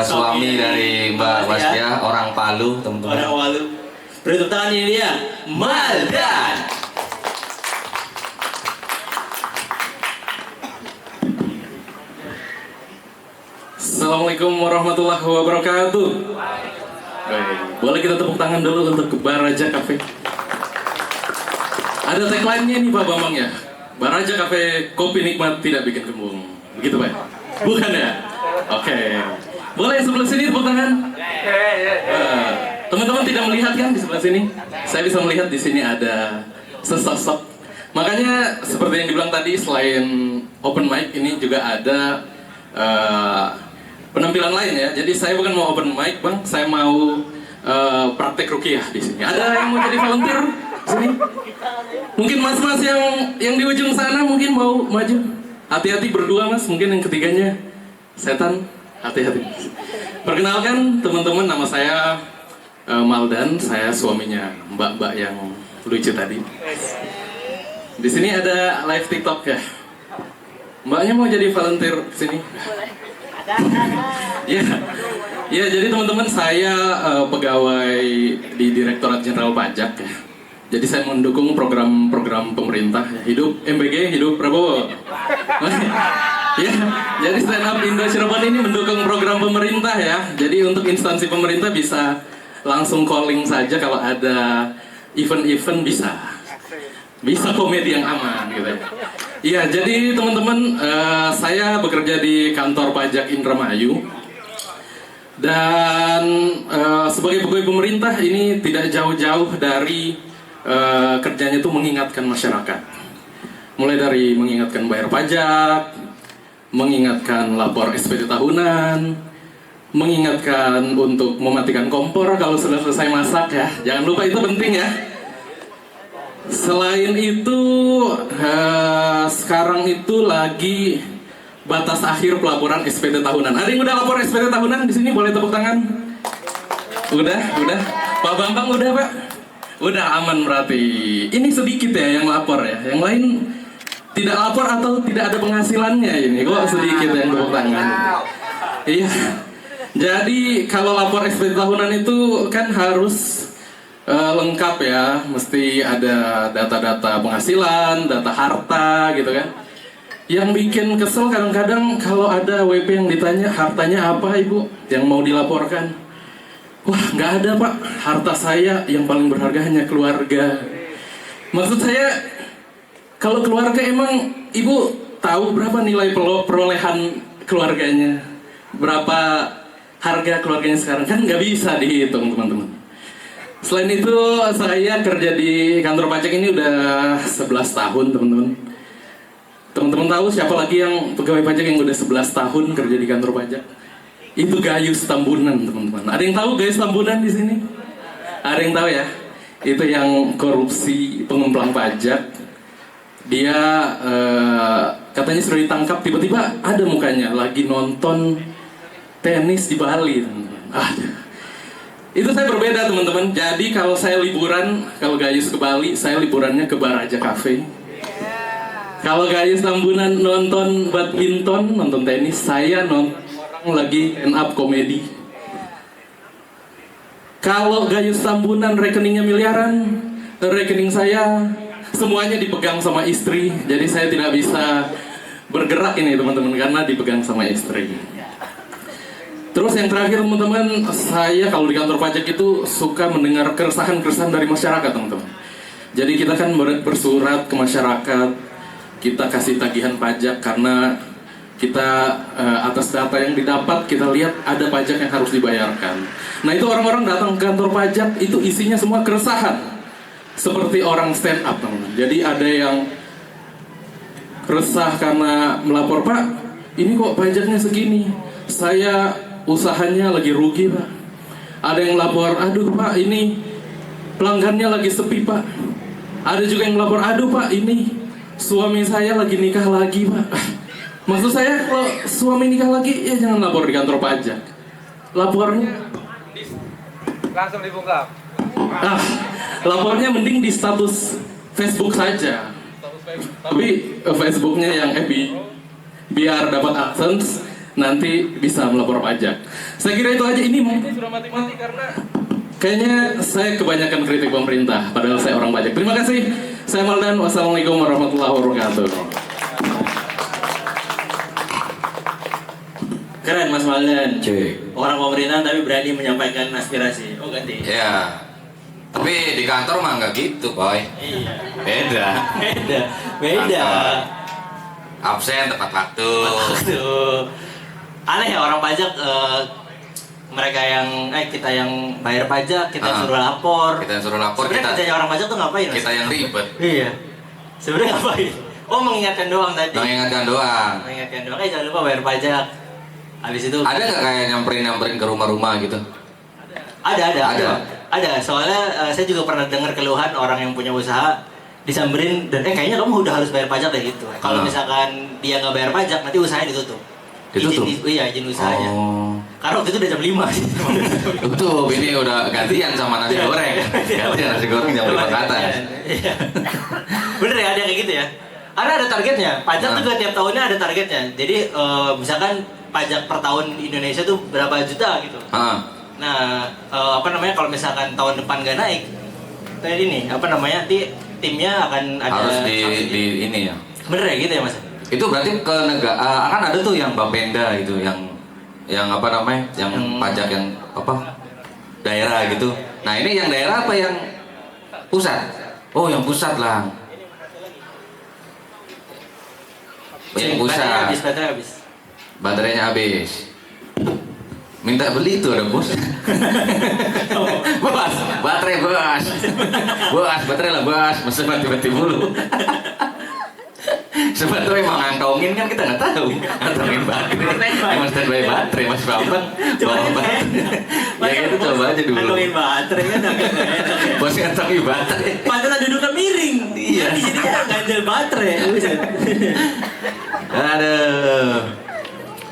suami dari Mbak Bastia, orang Palu, teman-teman. Orang Palu. Beri tepuk tangan, ini dia, Maldan. Assalamualaikum warahmatullahi wabarakatuh. Boleh kita tepuk tangan dulu untuk Baraja Cafe. Ada tagline-nya nih Pak Bambang ya. Baraja Cafe, kopi nikmat tidak bikin kembung. Begitu Pak? Bukan ya? Oke. Boleh sebelah sini tepuk tangan? Teman-teman tidak melihat kan di sebelah sini? Saya bisa melihat di sini ada sesosok. Makanya seperti yang dibilang tadi, selain open mic ini juga ada penampilan lain ya. Jadi saya bukan mau open mic Bang, saya mau praktek ruqyah di sini. Ada yang mau jadi volunteer sini? Mungkin mas-mas yang di ujung sana mungkin mau maju. Hati-hati berdua Mas, mungkin yang ketiganya setan. Hati-hati. Perkenalkan teman-teman, nama saya Maldan, saya suaminya Mbak-mbak yang lucu tadi. Di sini ada live TikTok ya. Mbaknya mau jadi volunteer sini? Ya, ya. Jadi teman-teman, saya pegawai di Direktorat Jenderal Pajak ya. Jadi saya mendukung program-program pemerintah. Hidup MBG, hidup Prabowo. Ya, jadi Stand Up Indo Cirebon ini mendukung program pemerintah ya. Jadi untuk instansi pemerintah bisa langsung calling saja kalau ada event-event bisa komedi yang aman gitu ya. Iya, jadi teman-teman, saya bekerja di kantor pajak Indramayu dan sebagai pegawai pemerintah ini tidak jauh-jauh dari kerjanya itu mengingatkan masyarakat. Mulai dari mengingatkan bayar pajak, mengingatkan lapor SPT tahunan, mengingatkan untuk mematikan kompor kalau sudah selesai masak ya. Jangan lupa, itu penting ya. Selain itu, sekarang itu lagi batas akhir pelaporan SPT tahunan. Ada yang udah lapor SPT tahunan di sini? Boleh tepuk tangan? Udah. Pak Bambang udah Pak? Udah aman berarti. Ini sedikit ya yang lapor ya. Yang lain tidak lapor atau tidak ada penghasilannya ini. Kok sedikit yang tepuk tangan? Iya. Jadi kalau lapor SPT tahunan itu kan harus lengkap ya, mesti ada data-data penghasilan, data harta gitu kan. Yang bikin kesel kadang-kadang kalau ada WP yang ditanya hartanya apa Ibu yang mau dilaporkan. Wah, nggak ada Pak, harta saya yang paling berharga hanya keluarga. Maksud saya, kalau keluarga emang ibu tahu berapa nilai perolehan keluarganya, berapa harga keluarganya sekarang, kan nggak bisa dihitung teman-teman. Selain itu saya kerja di kantor pajak ini udah 11 tahun teman-teman. Teman-teman tahu siapa lagi yang pegawai pajak yang udah 11 tahun kerja di kantor pajak? Itu Gayus Tambunan teman-teman. Ada yang tahu Gayus Tambunan di sini? Ada yang tahu ya? Itu yang korupsi pengemplang pajak. Dia katanya sudah ditangkap, tiba-tiba ada mukanya lagi nonton tenis di Bali teman-teman. Itu saya berbeda teman-teman. Jadi kalau saya liburan, kalau Gayus ke Bali, saya liburannya ke Baraja Cafe. Kalau Gayus Tambunan nonton badminton, nonton tenis, saya nonton orang lagi stand up komedi. Kalau Gayus Tambunan rekeningnya miliaran, rekening saya semuanya dipegang sama istri. Jadi saya tidak bisa bergerak ini teman-teman karena dipegang sama istri. Terus yang terakhir teman-teman, saya kalau di kantor pajak itu suka mendengar keresahan-keresahan dari masyarakat teman-teman. Jadi kita kan bersurat ke masyarakat, kita kasih tagihan pajak karena kita atas data yang didapat kita lihat ada pajak yang harus dibayarkan. Nah itu orang-orang datang ke kantor pajak itu isinya semua keresahan, seperti orang stand up teman-teman. Jadi ada yang resah karena melapor, Pak, ini kok pajaknya segini, saya usahanya lagi rugi Pak. Ada yang lapor, aduh Pak ini pelanggannya lagi sepi Pak. Ada juga yang lapor, aduh Pak ini suami saya lagi nikah lagi Pak. Maksud saya kalau suami nikah lagi ya jangan lapor di kantor pajak, lapornya langsung dibuka. Lapornya mending di status Facebook saja. Tapi Facebooknya yang happy biar dapat AdSense, nanti bisa melapor pajak. Saya kira itu aja. Ini mungkin sudah mati-mati karena kayaknya saya kebanyakan kritik pemerintah, padahal saya orang pajak. Terima kasih. Saya Maldan. Wassalamualaikum warahmatullahi wabarakatuh. Keren Mas Maldan. Orang pemerintahan tapi berani menyampaikan aspirasi. Oh ganti. Ya. Tapi di kantor mah nggak gitu, boy. Iya. Beda. Kantor. Absen tepat waktu. Aneh ya orang pajak, mereka yang kita yang bayar pajak kita suruh lapor. Kita suruh lapor. Sebenarnya kerjanya orang pajak tuh ngapain? Mas? Kita yang ribet. Iya. Sebenarnya ngapain? Oh mengingatkan doang tadi. Mengingatkan doang. Mengingatkan doang. Jangan lupa bayar pajak. Habis itu. Ada nggak kayak nyamperin ke rumah-rumah gitu? Ada. Soalnya saya juga pernah dengar keluhan orang yang punya usaha disamberin dan kayaknya kamu udah harus bayar pajak deh gitu. Kalau misalkan dia nggak bayar pajak nanti usahanya ditutup. Izin usahanya. Karena waktu itu udah jam 5 sih. Tutup, ini udah gantian sama nasi goreng. Gantian nasi goreng jam 5 ke atas. Iya. Bener ya, ada kayak gitu ya. Karena ada targetnya. Pajak tuh tiap tahunnya ada targetnya. Jadi misalkan pajak per tahun di Indonesia tuh berapa juta gitu. Nah, kalau misalkan tahun depan gak naik, tadi nih, timnya akan ada harus di ini ya. Bener ya gitu ya Mas? Itu berarti ke negara, kan ada tuh yang Bapenda itu, yang yang pajak yang daerah gitu. Nah ini yang daerah apa yang pusat? Oh yang pusat lah. Yang pusat. Baterainya habis. Minta beli itu ada bos. Bos, baterai bos. Bos, baterai lah bos. Masa mati-mati mulu. Sebetulnya emang ngantongin kan kita nggak tahu. Ngantongin baterai. Emang standby baterai Mas Bambang. Bawa baterai. Ya gitu coba aja dulu. Ngantongin baterai kan agak nggak enak ya. Bos ngantongin baterai. Padahal duduknya miring. Iya. Jadinya ganjel baterai. Aduh.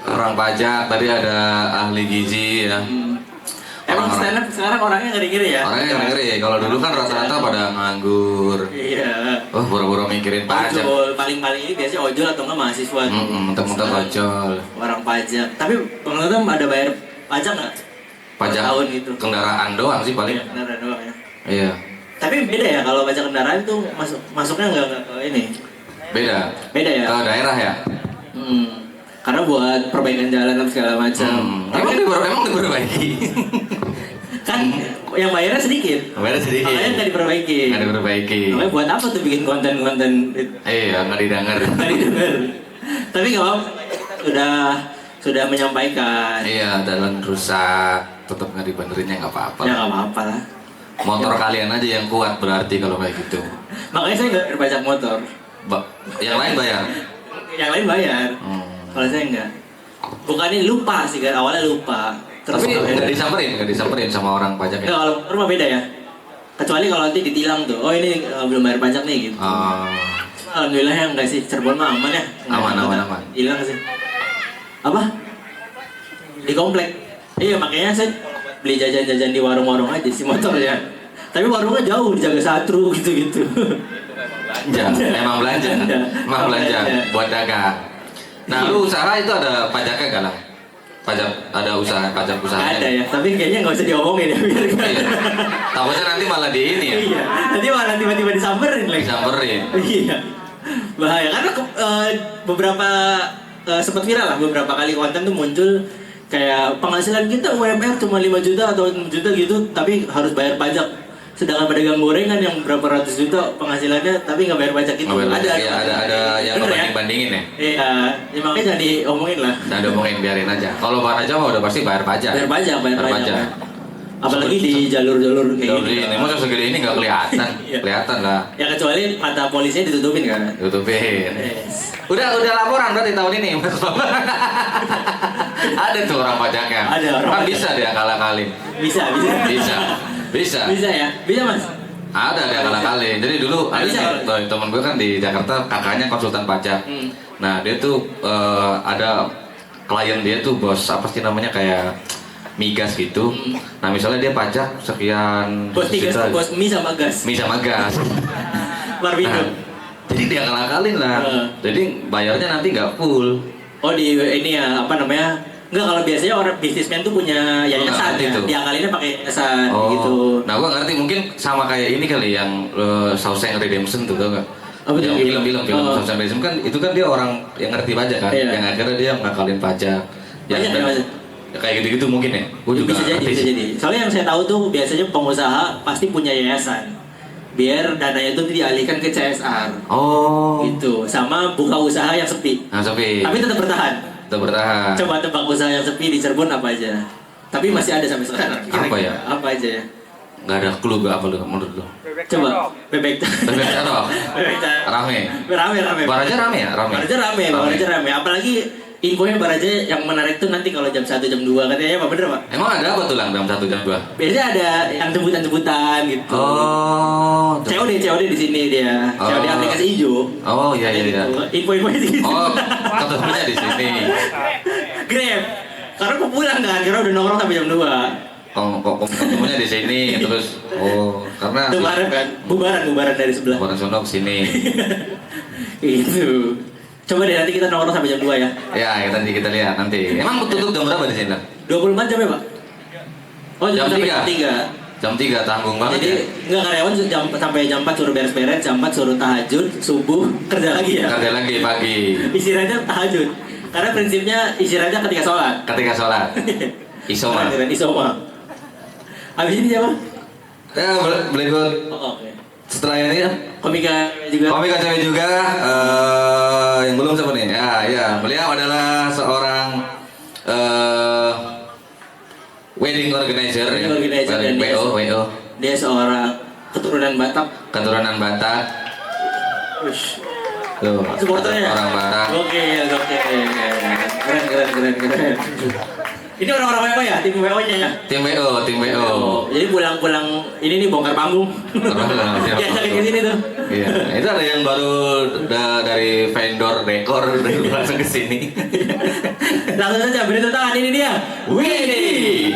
Orang pajak, tadi ada ahli gizi ya. Emang stand up sekarang orangnya ngeri-ngeri ya? Orangnya ngeri. Kalau dulu kan rata-rata pada nganggur. Iya. Oh, buru-buru mikirin pajak. Ojol, paling-paling ini biasanya ojol atau enggak mahasiswa. Mentang-mentang ojol. Orang pajak. Tapi penonton ada bayar pajak nggak? Pajak tahun gitu. Kendaraan doang sih paling. Iya, kendaraan doang ya. Iya. Tapi beda ya kalau pajak kendaraan tuh masuknya nggak ke ini. Beda. Beda ya. Ke daerah ya. Karena buat perbaikan jalan dan segala macam. Emang diperbaiki. Kan yang bayarnya sedikit. Bayarnya sedikit. Makanya nggak diperbaiki. Nggak diperbaiki. Makanya buat apa tuh bikin konten-konten? Iya, nggak didengar. Nggak didengar. Tapi nggak apa-apa. Sudah menyampaikan. Iya, jalan rusak, tetap nggak dibenerinnya nggak apa-apa. Ya nggak apa-apa lah. Motor kalian aja yang kuat berarti kalau kayak gitu. Makanya saya nggak berpajak motor. Yang lain bayar. Yang lain bayar. Kalau saya nggak. Bukannya lupa sih kan, awalnya lupa. Terus tapi nggak disamperin sama orang pajaknya. Nggak, kalau rumah beda ya. Kecuali kalau nanti ditilang tuh, oh ini belum bayar pajak nih gitu. Alhamdulillah ya enggak sih, Cirebon mah aman ya. Aman. Hilang sih. Apa? Di komplek. Iya makanya saya beli jajan-jajan di warung-warung aja sih motornya. Tapi warungnya jauh di Jaga Satru gitu-gitu. Emang belanja buat dagang. Nah, lu usaha itu ada pajaknya gak lah? Ada pajak usahanya? Ada ya, tapi kayaknya nggak usah diomongin ya biar iya. Takutnya nanti malah di ini ya? Iya, nanti malah tiba-tiba disamperin lagi. Iya, bahaya karena beberapa sempat viral lah beberapa kali konten tuh muncul kayak penghasilan kita UMR cuma 5 juta atau 6 juta gitu, tapi harus bayar pajak. Sedangkan pedagang gorengan yang berapa ratus juta penghasilannya tapi nggak bayar pajak itu. Ada yang banding-bandingin ya? Iya, ya makanya jangan diomongin lah. Jangan diomongin, biarin aja. Kalau Baraja mah udah pasti bayar pajak. Bayar pajak. Apalagi di jalur-jalur kayak gini. Masa segede ini nggak kelihatan? Kelihatan lah. Ya kecuali mata polisinya ditutupin kan? Ditutupin. Udah laporan berarti tahun ini. Ada tuh orang pajaknya. Ada orang. Kan bisa dia akal-akalin. Bisa ya? Bisa mas? Ada dia akal-akalin. Jadi dulu ada teman gue kan di Jakarta, kakaknya konsultan pajak. Nah dia tuh ada klien dia tuh bos apa sih namanya kayak migas gitu. Nah misalnya dia pajak sekian bos mie sama gas. Nah, jadi dia akal-akalin lah. Jadi bayarnya nanti nggak full. Oh di ini ya apa namanya? Enggak, kalau biasanya orang bisnismen tuh punya yayasan ya. Diakalinnya pakai yayasan gitu. Nah, gua ngerti mungkin sama kayak ini kali yang Shawshank Redemption tuh tau enggak? Film Shawshank Redemption kan itu kan dia orang yang ngerti pajak kan, yang akhirnya dia ngakalin pajak. Kayak gitu-gitu mungkin ya. Gua juga bisa jadi. Soalnya yang saya tahu tuh biasanya pengusaha pasti punya yayasan. Biar dananya itu dialihkan ke CSR. Gitu. Sama buka usaha yang sepi. Tapi tetap bertahan. Coba tebak usaha yang sepi di Cirebon apa aja? Tapi masih ada sampai sekarang. Apa ya? Apa aja ya? Nggak ada clue gak apa lu menurut lu? Coba bebek taruh. Rame. Baraja rame ya? Baraja rame. Apalagi infonya Baraja yang menarik tuh nanti kalau jam 1 jam 2 katanya apa bener Pak? Emang ada apa tuh lang jam 1 jam 2? Biasanya ada yang jemputan gitu. COD di sini dia. COD aplikasi hijau. Iya. Info-infonya di situ. Ketemunya di sini. Grab. Karena mau pulang kan, karena udah nongkrong sampai jam 2. Ketemunya di sini terus karena bubaran dari sebelah. Bubaran sono ke sini. Itu. Coba deh nanti kita nongkrong sampai jam 2 ya. Ya, nanti kita lihat nanti. Emang tutup jam berapa di sini? 24 jam ya, Pak? Jam 3. 3. Jam 3 tanggung banget. Jadi enggak karyawan sampai jam 4 suruh beres-beres, jam 4 suruh tahajud, subuh kerja lagi ya. Kerja lagi pagi. Istirahatnya tahajud. Karena prinsipnya istirahatnya ketika sholat. Isoma. Habis ini siapa? Ya, berikut. Oke. Setelah ini ya. Komika cewek juga. Yang belum siapa nih? Ya. Beliau adalah seorang wedding organizer. WO. Dia seorang keturunan Batak. Tuh, supporternya. Orang Batak. Oke. Keren. Ini orang-orang WO ya, tim WO-nya ya? Tim WO. Jadi pulang-pulang ini nih bongkar panggung. Biasa kayak gini tuh. Iya, itu ada yang baru dari vendor dekor langsung ke sini. Langsung saja beri tepuk tangan, ini dia. Winnie.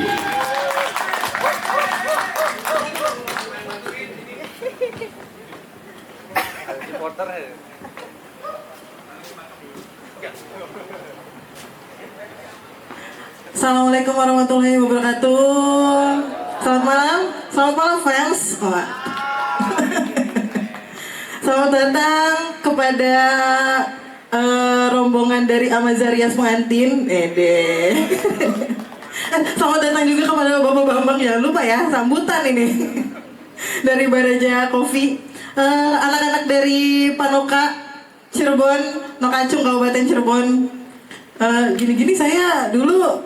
Assalamualaikum warahmatullahi wabarakatuh. Selamat malam fans. Selamat datang kepada rombongan dari Amazarias pengantin. Selamat datang juga kepada Bapak Bambang, jangan lupa ya sambutan ini dari Baraja Coffee. Anak-anak dari Panoka Cirebon, Nokacung Kabupaten Cirebon. Gini-gini saya dulu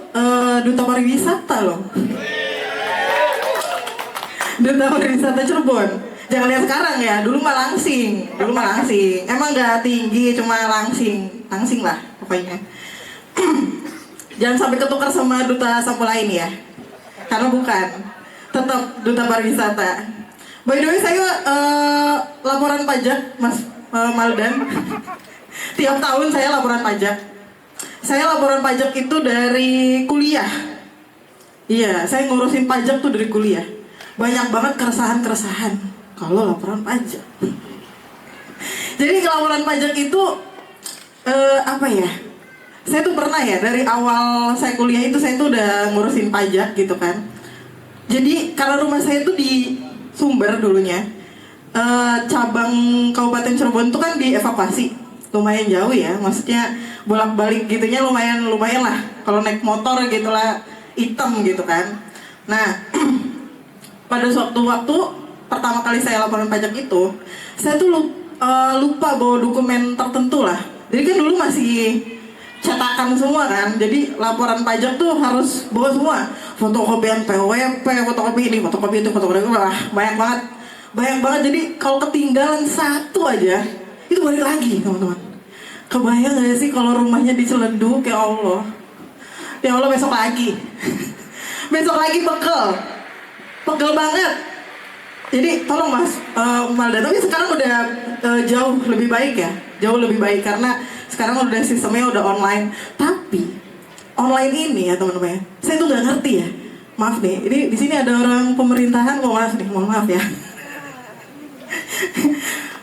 duta pariwisata loh. Duta pariwisata Cirebon. Jangan lihat sekarang ya, dulu mah langsing. Emang nggak tinggi, cuma langsing lah pokoknya. Jangan sampai ketukar sama duta sapu lain ya, karena bukan, tetap duta pariwisata. By the way, saya laporan pajak, Mas Maldan. Tiap tahun saya laporan pajak. Saya laporan pajak itu dari kuliah. Iya, saya ngurusin pajak tuh dari kuliah. Banyak banget keresahan kalau laporan pajak. Jadi laporan pajak itu apa ya? Saya tuh pernah ya, dari awal saya kuliah itu saya tuh udah ngurusin pajak gitu kan. Jadi karena rumah saya tuh di Sumber dulunya, cabang Kabupaten Cirebon tuh kan dievakuasi, lumayan jauh ya, maksudnya bolak-balik gitunya lumayan lah. Kalau naik motor gitulah, hitam gitu kan. Nah, pada suatu waktu pertama kali saya laporan pajak itu, saya tuh lupa bawa dokumen tertentu lah. Jadi kan dulu masih cetakan semua kan, jadi laporan pajak tuh harus bawa semua, fotokopian PWP, fotokopi ini, fotokopi itu, fotokopi itu, banyak banget. Jadi kalau ketinggalan satu aja itu balik lagi, teman-teman. Kebayang gak sih kalau rumahnya di Ciledug? Ya Allah besok lagi pegel banget. Jadi tolong Mas Malda, tapi sekarang udah jauh lebih baik ya, karena sekarang udah sistemnya udah online. Tapi online ini ya teman-teman, saya tuh nggak ngerti ya. Maaf nih, ini di sini ada orang pemerintahan, mohon maaf ya.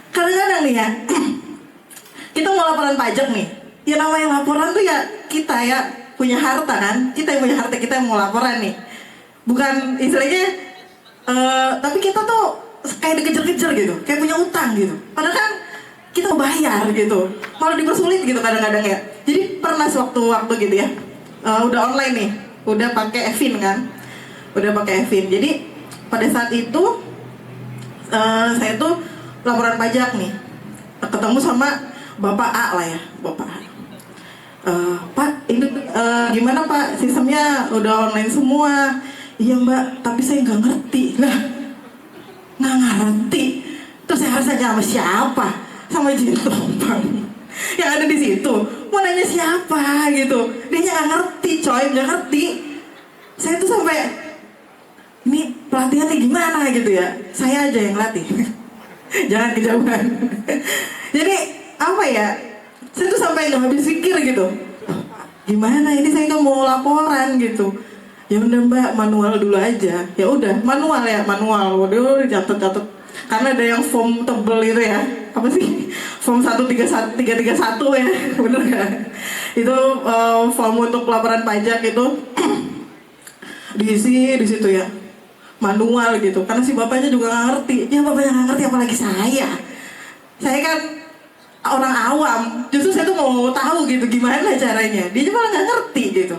Kadang-kadang nih ya, kita mau laporan pajak nih. Ya namanya laporan tuh ya kita ya punya harta kan, kita yang punya harta, kita yang mau laporan nih. Bukan istilahnya, tapi kita tuh kayak dikejar-kejar gitu, kayak punya utang gitu. Padahal kan kita mau bayar gitu, malah dipersulit gitu kadang-kadang ya. Jadi pernah sewaktu-waktu gitu ya, udah online nih, udah pakai Evin kan, Jadi pada saat itu saya tuh laporan pajak nih, ketemu sama Bapak A lah ya, Bapak A. Pak, ini gimana Pak? Sistemnya udah online semua. Iya Mbak, tapi saya nggak ngerti. Lah, nggak ngerti. Terus saya harus nanya sama siapa? Sama Jintopang yang ada di situ. Mau nanya siapa gitu? Dia nggak ngerti, coy, nggak ngerti. Saya tuh sampai ini pelatihannya gimana gitu ya? Saya aja yang latih. Jangan kejauhan. Jadi apa ya? Saya tuh sampai nggak habis pikir gitu. Gimana ini saya nggak mau laporan gitu. Ya udah Mbak, manual dulu aja. Ya udah, manual. Waduh, catat. Karena ada yang form tebel itu ya. Apa sih? Form 331 ya. Bener gak? Itu form untuk laporan pajak itu diisi di situ ya. Manual gitu. Karena si bapaknya juga nggak ngerti. Ya bapaknya nggak ngerti apalagi saya. Saya kan orang awam. Justru saya tuh mau tahu gitu gimana caranya. Dia malah nggak ngerti gitu.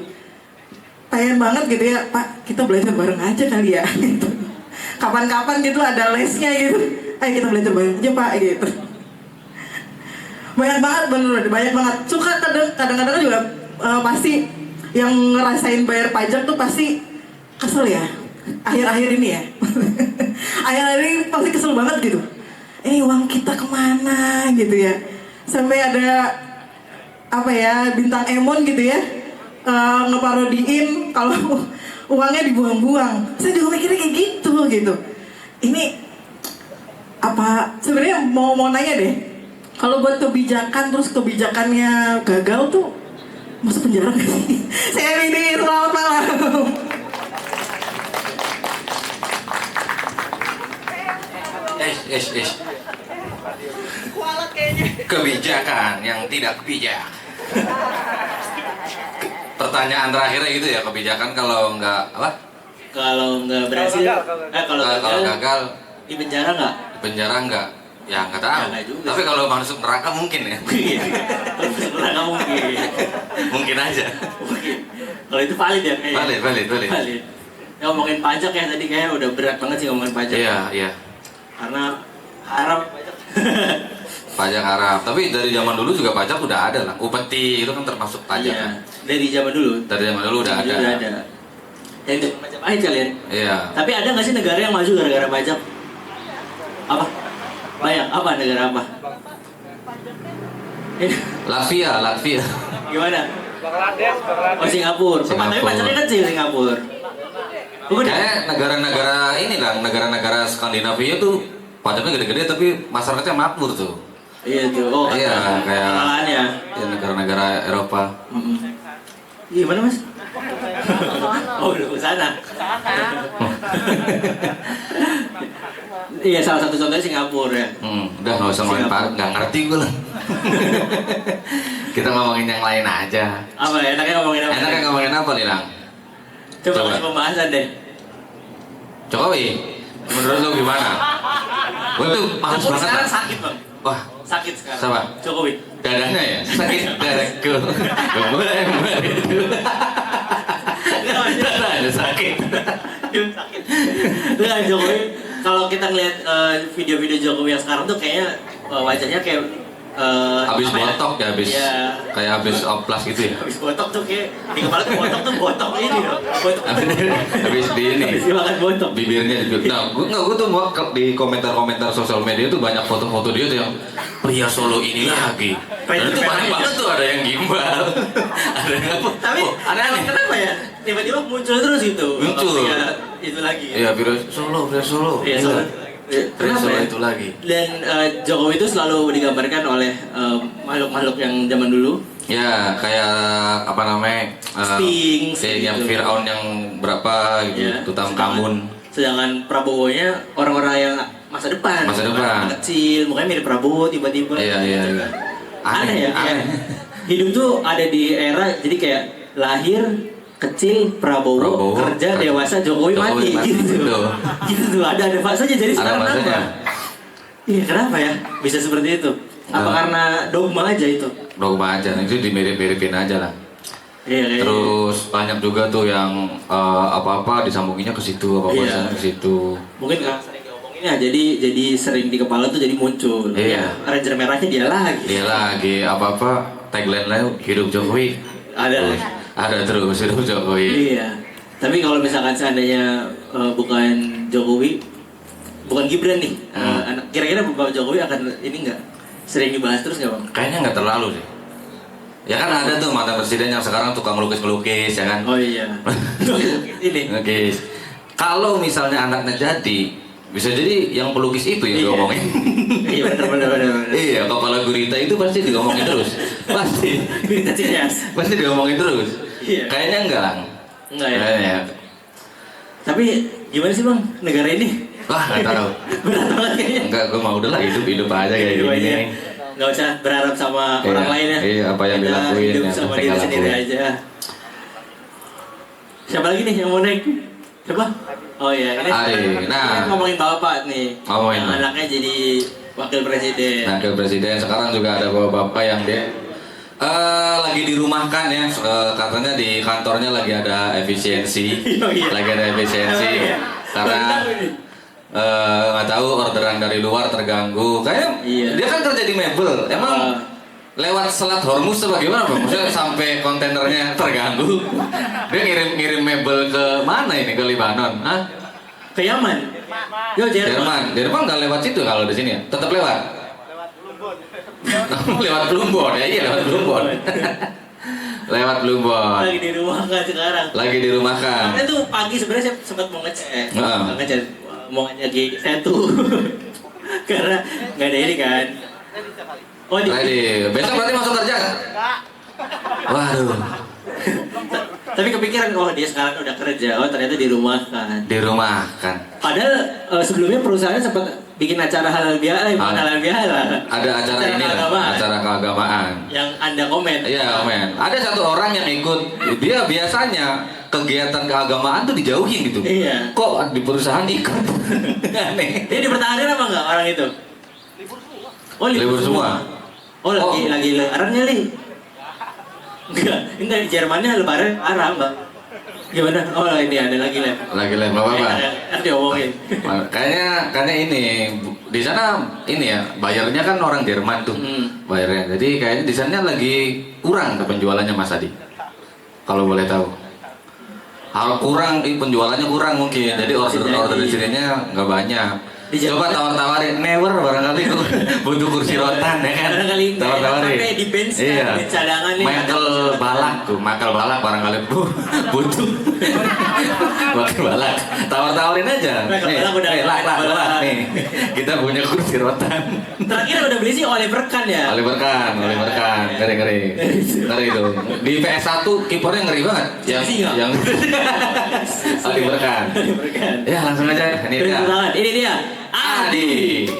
Pengen banget gitu ya, Pak, kita belajar bareng aja kali ya gitu. Kapan-kapan gitu ada lesnya gitu. Ayo kita belajar bareng aja Pak gitu. Banyak banget. Suka kadang-kadang juga pasti yang ngerasain bayar pajak tuh pasti kesel ya. Akhir-akhir ini ya. Akhir-akhir ini pasti kesel banget gitu. Uang kita kemana gitu ya. Sampai ada apa ya, bintang Emon gitu ya. Ngeparodiin kalau uangnya dibuang-buang. Saya juga mikirnya kayak gitu. Ini apa sebenarnya mau nanya deh. Kalau buat kebijakan terus kebijakannya gagal tuh masuk penjara nggak sih? Saya ini selamat malam. Kebijakan yang tidak bijak. Pertanyaan terakhirnya gitu ya, kebijakan kalau nggak apa? Kalau nggak berhasil, kalau gagal di penjara nggak? Di penjara nggak? Ya nggak tahu. Ya, nggak juga. Tapi kalau masuk neraka mungkin ya. Masuk neraka mungkin. Mungkin aja. Mungkin. Kalau itu valid ya kayaknya. Valid. Valid. Ya, ngomongin pajak ya tadi kayaknya udah berat banget sih ngomongin pajak. Iya. Karena haram pajak. Pajak haram. Tapi dari zaman dulu juga pajak udah ada lah. Upeti itu kan termasuk pajak. Iya. Kan? Dari zaman dulu. Dari zaman dulu udah ada. Udah ada. Yang itu Majapahit kalian. Iya. Tapi ada nggak sih negara yang maju gara-gara pajak? Apa? Banyak. Apa negara apa? Latvia. Gimana? Oh Singapura. Tapi pajaknya kecil Singapura. Kayak negara-negara ini lah, negara-negara Skandinavia tuh pajaknya gede-gede tapi masyarakatnya makmur tuh. Iya tuh. Oh iya, kayak ya negara-negara Eropa. Gimana mas? Oh udah ke sana. Iya salah satu contohnya Singapura ya. Udah nggak usah ngomongin Pak, nggak ngerti gue lah. Kita ngomongin yang lain aja. Apa ya? Enaknya ngomongin apa nih Lang? Coba kasih pembahasan deh. Jokowi, menurut lu gimana? Gue tuh males banget. Sekarang sakit bang. Wah, sakit sekarang. Siapa? Jokowi. Dadanya ya? Sakit dadaku. Dadanya sakit. Sakit. Nah Jokowi, kalau kita ngeliat video-video Jokowi yang sekarang tuh kayaknya wajahnya kayak habis botok ya, kayak habis oplas gitu ya. Habis botok tuh kayak di kepala tuh botok ini loh. Botok. Habis di ini. Habis makan botok. Bibirnya di. Nah, gue tuh mau di komentar-komentar sosial media tuh banyak foto-foto dia tuh yang pria Solo ini lagi. Dan itu banyak banget tuh, ada yang gimbal, ada yang apa? Tapi aneh-aneh kenapa ya? Tiba-tiba muncul terus itu. Muncul. Itu lagi. Iya, pria Solo. Iya, Solo. Kenapa ya? Itu lagi. Dan Jokowi itu selalu digambarkan oleh makhluk-makhluk yang zaman dulu. Ya, kayak apa namanya? Sphinx. Kayak yang gitu. Fir'aun yang berapa gitu, Ya, Tutankhamun. Sedangkan Prabowo-nya orang-orang yang masa depan. Orang kecil, mukanya mirip Prabowo tiba-tiba. Iya. Aneh ya. Aneh. Hidup tuh ada di era jadi kayak lahir kecil Prabowo, kerja dewasa Jokowi mati gitu. Gitu tuh ada fasenya jadi sekarang apa? Iya kenapa ya bisa seperti itu? Apa karena dogma aja itu? Dogma aja, itu dimirip-miripin aja lah. Iya, terus banyak juga tuh yang apa-apa disambunginnya ke situ, apa-apa ke situ. Mungkin karena sering diomongin ya, jadi sering di kepala tuh jadi muncul. Iya. Ranger merahnya dia lagi. Apa-apa tagline-nya hidup Jokowi. Ada terus hidup Jokowi. Iya. Tapi kalau misalkan seandainya bukan Jokowi, bukan Gibran nih, kira-kira Bapak Jokowi akan ini nggak sering dibahas terus nggak bang? Kayaknya nggak terlalu sih. Ya kan ada tuh mantan presiden yang sekarang tukang ngelukis ya kan? Oh iya. Ini. Ngelukis. Kalau misalnya anaknya jadi, bisa jadi yang pelukis itu yang diomongin. Iya benar. Iya, kepala gurita itu pasti diomongin terus. Pasti. Gurita Cinyas. Pasti diomongin terus. Iya. Kayaknya enggak lah. Enggak ya. Kayaknya. Tapi gimana sih bang negara ini? Wah nggak tahu. Berat banget kayaknya. Enggak, gue mau udah lah hidup aja kayak gini. Nggak usah berharap sama orang lain ya. Iya, apa yang dilakuin hidup sama diri sendiri aja. Siapa lagi nih yang mau naik? Siapa? Oh iya, ini nah, ngomongin bapak nih. Ngomongin. Anaknya jadi wakil presiden. Wakil presiden sekarang juga ada bapak yang dia lagi dirumahkan ya, katanya di kantornya lagi ada efisiensi, lagi ada efisiensi karena nggak tahu orderan dari luar terganggu. Kayak dia kan kerja di mebel, emang lewat Selat Hormuz atau bagaimana bang? Maksudnya sampai kontainernya terganggu. Dia ngirim mebel ke mana ini, ke Libanon? Hah? Ke Yaman. Yo Jerman. Jerman nggak lewat situ kalau di sini ya? Tetap lewat. Lewat Plumbon ya, iya lewat Plumbon. Lewat Plumbon. Lagi di rumah kan sekarang. Lagi di rumah kan. Karena tuh pagi sebenarnya saya sempat mau ngecek, mau ngajak satu. Karena nggak ada ini kan. Oh besok berarti masuk kerja? Waduh. Tapi kepikiran, oh dia sekarang udah kerja, oh ternyata dirumahkan. Dirumahkan. Padahal sebelumnya perusahaannya sempat bikin acara halal bihalal, halal bihalal. Ada acara ini lah, acara keagamaan. Yang Anda komen. Iya komen. Ada satu orang yang ikut, dia biasanya kegiatan keagamaan tuh dijauhin gitu. Iya. Kok di perusahaan ikut? Aneh. Dia dipertahankan apa enggak orang itu? Oh libur semua. Oh lagi lebarannya nih. Enggak di Jermannya lebaran Arab bang. Gimana? Oh ini ada lagi lem. Lagi lem apa? Nanti omongin. Kayaknya ini di sana ini ya bayarnya kan orang Jerman tuh bayarnya. Jadi kayaknya di sana lagi kurang ke penjualannya Mas Adi. Kalau boleh tahu. Kalau kurang, penjualannya kurang mungkin. Jadi order di sininya nggak banyak. Coba tawar-tawarin, never barangkali tuh butuh kursi rotan ya kan? Barangkali Tawar-tawarin. sampai di bench Iya. di cadangan nih. Michael Balak barangkali butuh. Michael Balak, tawar-tawarin aja. Michael Balak udah. Lah, nih. Kita punya kursi rotan. Terakhir udah beli sih Oliver Kahn ya. Oliver Kahn, ngeri itu. Di PS1 kipernya ngeri banget. Yang Oliver Kahn. Ya langsung aja. Ini dia. Adi.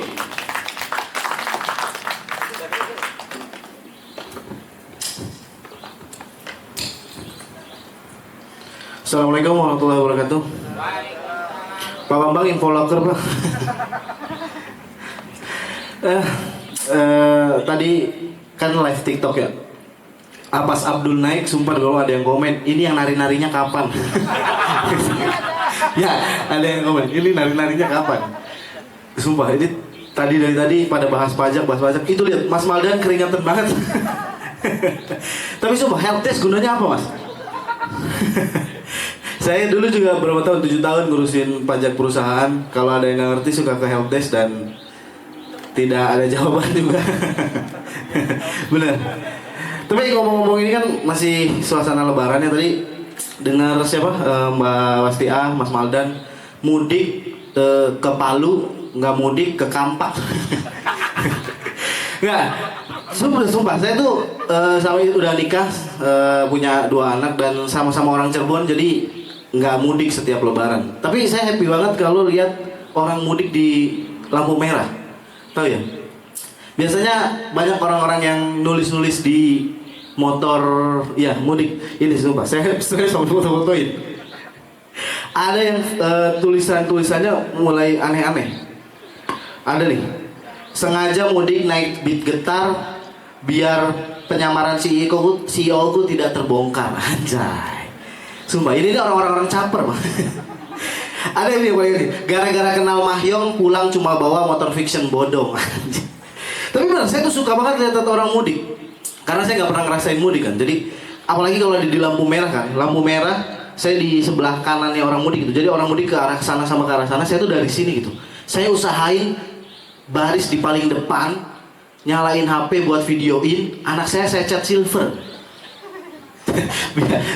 Assalamualaikum warahmatullahi wabarakatuh. Pak Bambang info locker Pak. Tadi kan live TikTok ya. Abbas Abdul naik, sumpah dulu ada yang komen, ini yang nari-narinya kapan? Ya, ada yang komen, ini nari-narinya kapan? Sumpah, ini dari tadi pada bahas pajak. Itu lihat, Mas Maldan keringatan banget. Tapi sumpah, help desk gunanya apa Mas? Saya dulu juga berapa tahun, 7 tahun ngurusin pajak perusahaan. Kalau ada yang nggak ngerti suka ke help desk dan tidak ada jawaban juga. Benar. Tapi ngomong-ngomong ini kan masih suasana lebaran ya. Tadi dengar siapa Mbak Wastia, Mas Maldan mudik ke Palu, nggak mudik ke Kampak. Nggak, sumpah saya tuh sama udah nikah, punya 2 anak dan sama-sama orang Cirebon, jadi nggak mudik setiap lebaran. Tapi saya happy banget kalau lihat orang mudik di lampu merah. Tahu ya? Biasanya banyak orang-orang yang nulis-nulis di motor, ya mudik. Ini sumpah, saya sampai foto-fotoin. Ada yang tulisannya mulai aneh-aneh. Ada nih, sengaja mudik naik beat getar biar penyamaran CEO ku tidak terbongkar. Anjay. Sumpah, ini orang-orang caper, Bang. Ada yang ini, gara-gara kenal Mahyong pulang cuma bawa motor fiction bodong. Tapi benar, saya tuh suka banget lihat orang mudik. Karena saya nggak pernah ngerasain mudik kan. Jadi apalagi kalau di lampu merah kan. Lampu merah, saya di sebelah kanannya orang mudik gitu. Jadi orang mudik ke arah sana sama ke arah sana, saya tuh dari sini gitu. Saya usahain baris di paling depan, nyalain HP buat videoin. Anak saya cat silver.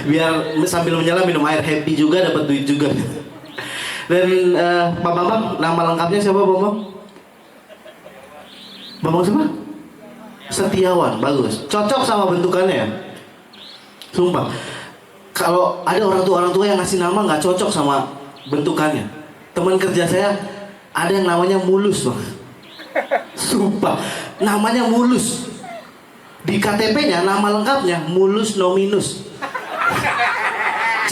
biar sambil menyala minum air, happy juga, dapat duit juga. Dan Pak Bambang, nama lengkapnya siapa Bambang? Bambang siapa? Setiawan, bagus. Cocok sama bentukannya ya. Sumpah. Kalau ada orang tua yang ngasih nama nggak cocok sama bentukannya. Teman kerja saya ada yang namanya Mulus, Bang. Sumpah, namanya Mulus. Di KTP-nya nama lengkapnya Mulus Nominus.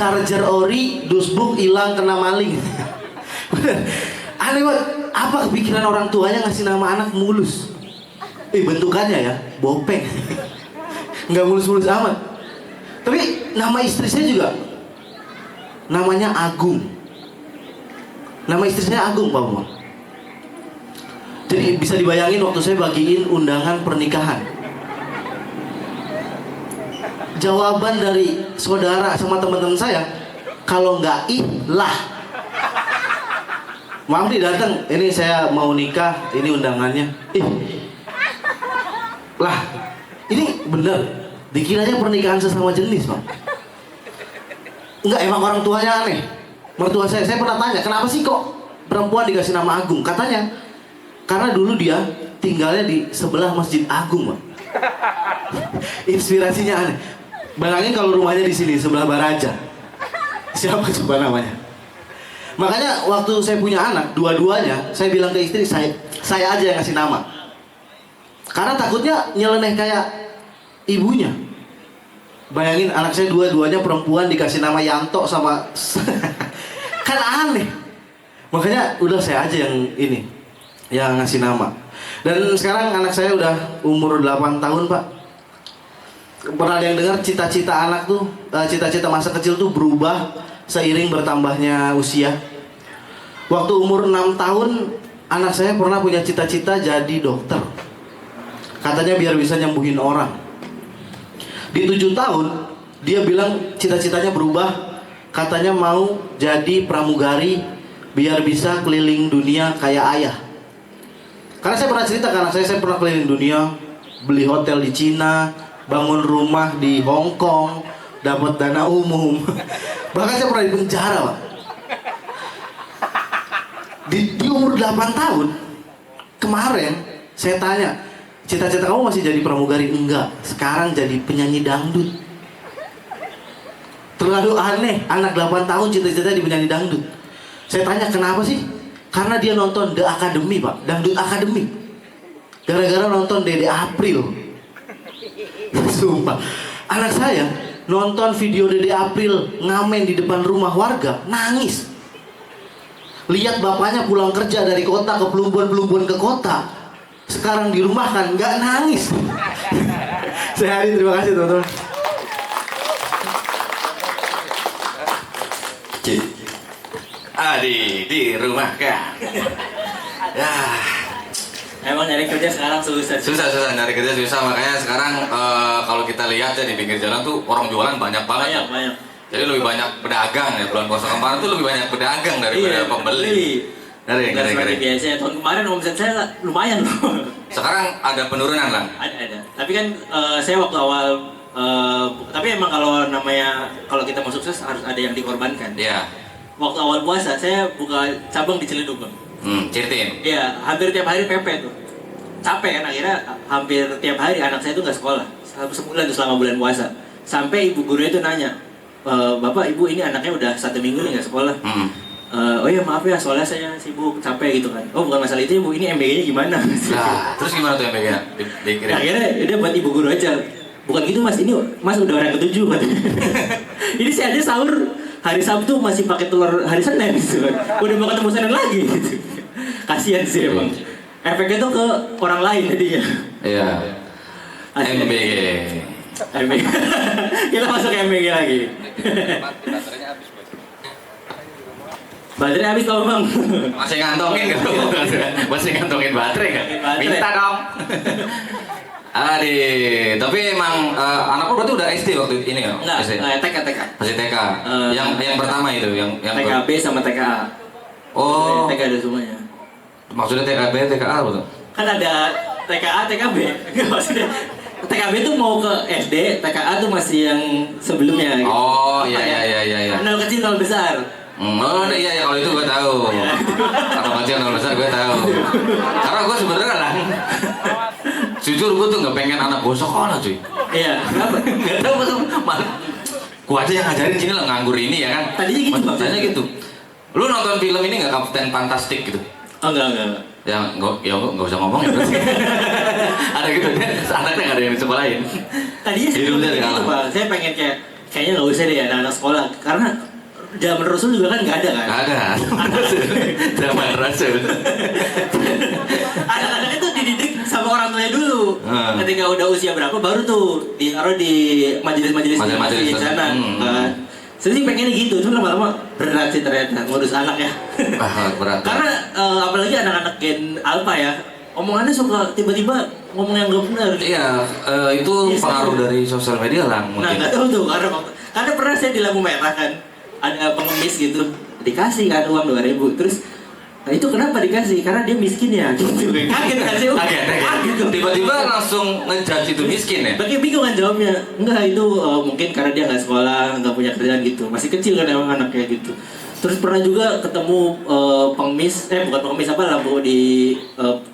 Charger ori, dusbuk hilang kena maling. Aneh banget. Apa kepikiran orang tuanya ngasih nama anak Mulus? Bentukannya ya, bopeng. Nggak mulus-mulus amat. Tapi nama istri saya juga namanya Agung. Nama istri saya Agung, Pak Bambang. Jadi bisa dibayangin waktu saya bagiin undangan pernikahan, jawaban dari saudara sama teman-teman saya, kalau nggak lah. Maaf nih datang, ini saya mau nikah, ini undangannya. Lah, ini bener. Dikiranya pernikahan sesama jenis, Pak. Enggak, emang orang tuanya aneh. Mertua saya pernah tanya, kenapa sih kok perempuan dikasih nama Agung? Katanya, karena dulu dia tinggalnya di sebelah Masjid Agung, Pak. Inspirasinya aneh. Bayangin kalau rumahnya di sini, sebelah Baraja. Siapa coba namanya? Makanya waktu saya punya anak, dua-duanya, saya bilang ke istri, saya aja yang ngasih nama. Karena takutnya nyeleneh kayak ibunya. Bayangin anak saya dua-duanya perempuan dikasih nama Yanto sama kan aneh. Makanya udah saya aja yang ini, yang ngasih nama. Dan sekarang anak saya udah umur 8 tahun, Pak. pernah ada yang dengar cita-cita anak tuh, cita-cita masa kecil tuh berubah seiring bertambahnya usia. Waktu umur 6 tahun, anak saya pernah punya cita-cita jadi dokter. Katanya biar bisa nyembuhin orang. Di 7 tahun, dia bilang cita-citanya berubah. Katanya mau jadi pramugari biar bisa keliling dunia kayak ayah. Karena saya pernah cerita ke anak saya pernah keliling dunia, beli hotel di Cina, bangun rumah di Hong Kong, dapat dana umum. Bahkan saya pernah di penjara, Pak. Di umur 8 tahun, kemarin saya tanya, cita-cita kamu masih jadi pramugari? Enggak, sekarang jadi penyanyi dangdut. Terlalu aneh, anak 8 tahun cita-cita di penyanyi dangdut. Saya tanya kenapa sih? Karena dia nonton The Academy, Pak, Dangdut Academy. Gara-gara nonton Dede April. Sumpah, anak saya nonton video Dede April ngamen di depan rumah warga, nangis. Lihat bapaknya pulang kerja dari kota ke Plumbon ke kota. Sekarang di rumah kan nggak nangis. Saya Hari, terima kasih teman-teman. Adi di rumah kah? Ya. Emang nyari kerja sekarang susah. Susah nyari kerja susah, makanya sekarang kalau kita lihat ya di pinggir jalan tuh orang jualan banyak banget. Banyak. Jadi lebih banyak pedagang ya, bulan puasa kemarin tuh lebih banyak pedagang daripada pembeli. Ngeri. Biasanya tahun kemarin omset saya lumayan loh. Sekarang ada penurunan lah. Ada. Tapi kan saya waktu awal tapi emang kalau kita mau sukses harus ada yang dikorbankan. Iya. Waktu awal puasa saya buka cabang di Ciledug, Bang. Ceritain. Iya, hampir tiap hari PP tuh. Capek kan, akhirnya hampir tiap hari anak saya tuh nggak sekolah. Sebulan tuh selama bulan puasa. Sampai ibu gurunya itu nanya, Bapak, Ibu ini anaknya udah 1 minggu nih nggak sekolah. Oh iya maaf ya, soalnya saya sibuk, capek gitu kan. Oh bukan masalah itu Ibu, ini MBG-nya gimana? Nah, terus gimana tuh MBG-nya? Nah, akhirnya dia buat ibu guru aja. Bukan gitu Mas, ini Mas udah orang ke-7 katanya. Ini saya aja sahur hari Sabtu masih pakai telur hari Senin gitu kan. Udah mau ketemu Senin lagi gitu. Kasihan sih emang. Efeknya tuh ke orang lain jadinya. Iya. MBG. Kita masuk ke MBG lagi. Baterai habis tau Bang. Masih ngantongin gitu. Masih ngantongin baterai kan? Minta dong. Tapi emang anak lu berarti udah SD waktu ini ya? Enggak, TK. Masih TK. Yang pertama itu, yang TKB sama TKA. Oh. TK ada semuanya. Maksudnya TKB, TKA betul? Kan ada TKA, TKB. Maksudnya TKB tuh mau ke SD, TKA tuh masih yang sebelumnya. Gitu. Oh iya. Nol kecil, nol besar. Oh iya kalau itu gue tahu. Kalau kecil nol besar gue tahu. Karena gue sebenarnya lah. Jujur gue tuh nggak pengen anak gue sekolah cuy. Iya. Kenapa? Nggak tahu betul. Gue aja yang ngajarin sini lah nganggur ini ya kan. Tadinya gitu. Maksudnya gitu. Lu nonton film ini nggak Kapten Fantastic gitu? Oh enggak. Ya nggak usah ngomong ya. Ada gitu kan. Anaknya nggak ada yang disekolahin. Tadinya sih gitu Pak. Saya pengen kayaknya nggak usah deh anak-anak sekolah karena zaman Rasul juga kan nggak ada kan? Nggak ada. Zaman Rasul. Anak-anak itu dididik sama orang tuanya dulu. Ketika udah usia berapa baru tuh ditaruh di majelis-majelis di sana. Saya sih pengennya gitu, cuma lama-lama berat sih ternyata ngurus anak ya. Berat. Karena apalagi anak-anak Gen Alpha ya, omongannya suka tiba-tiba ngomong yang gak benar. Iya, itu pengaruh dari sosial media lah mungkin. Nah nggak tahu tuh karena pernah saya di lampu merah kan. Ada pengemis gitu dikasih kan uang 2.000 terus nah itu kenapa dikasih karena dia miskin ya gitu kaget kan sih kaget tiba-tiba langsung ngejudge itu miskin ya bagi bingung kan jawabnya enggak itu mungkin karena dia nggak sekolah nggak punya kerjaan gitu masih kecil kan emang anaknya gitu terus pernah juga ketemu pengemis bukan pengemis lampu di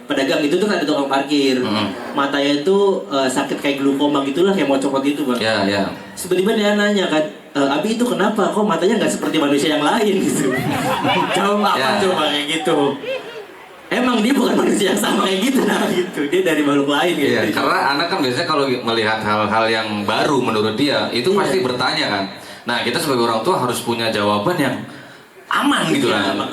pedagang itu tuh kan ada tukang parkir matanya itu sakit kayak glukoma gitulah kayak mau copot gitu Bang ya tiba-tiba dia nanya kan Abi itu kenapa kok matanya nggak seperti manusia yang lain gitu jawab apa coba kayak gitu emang dia bukan manusia yang sama kayak gitu nah gitu dia dari makhluk lain gitu karena anak kan biasanya kalau melihat hal-hal yang baru menurut dia itu pasti bertanya kan nah kita sebagai orang tua harus punya jawaban yang aman gitu lah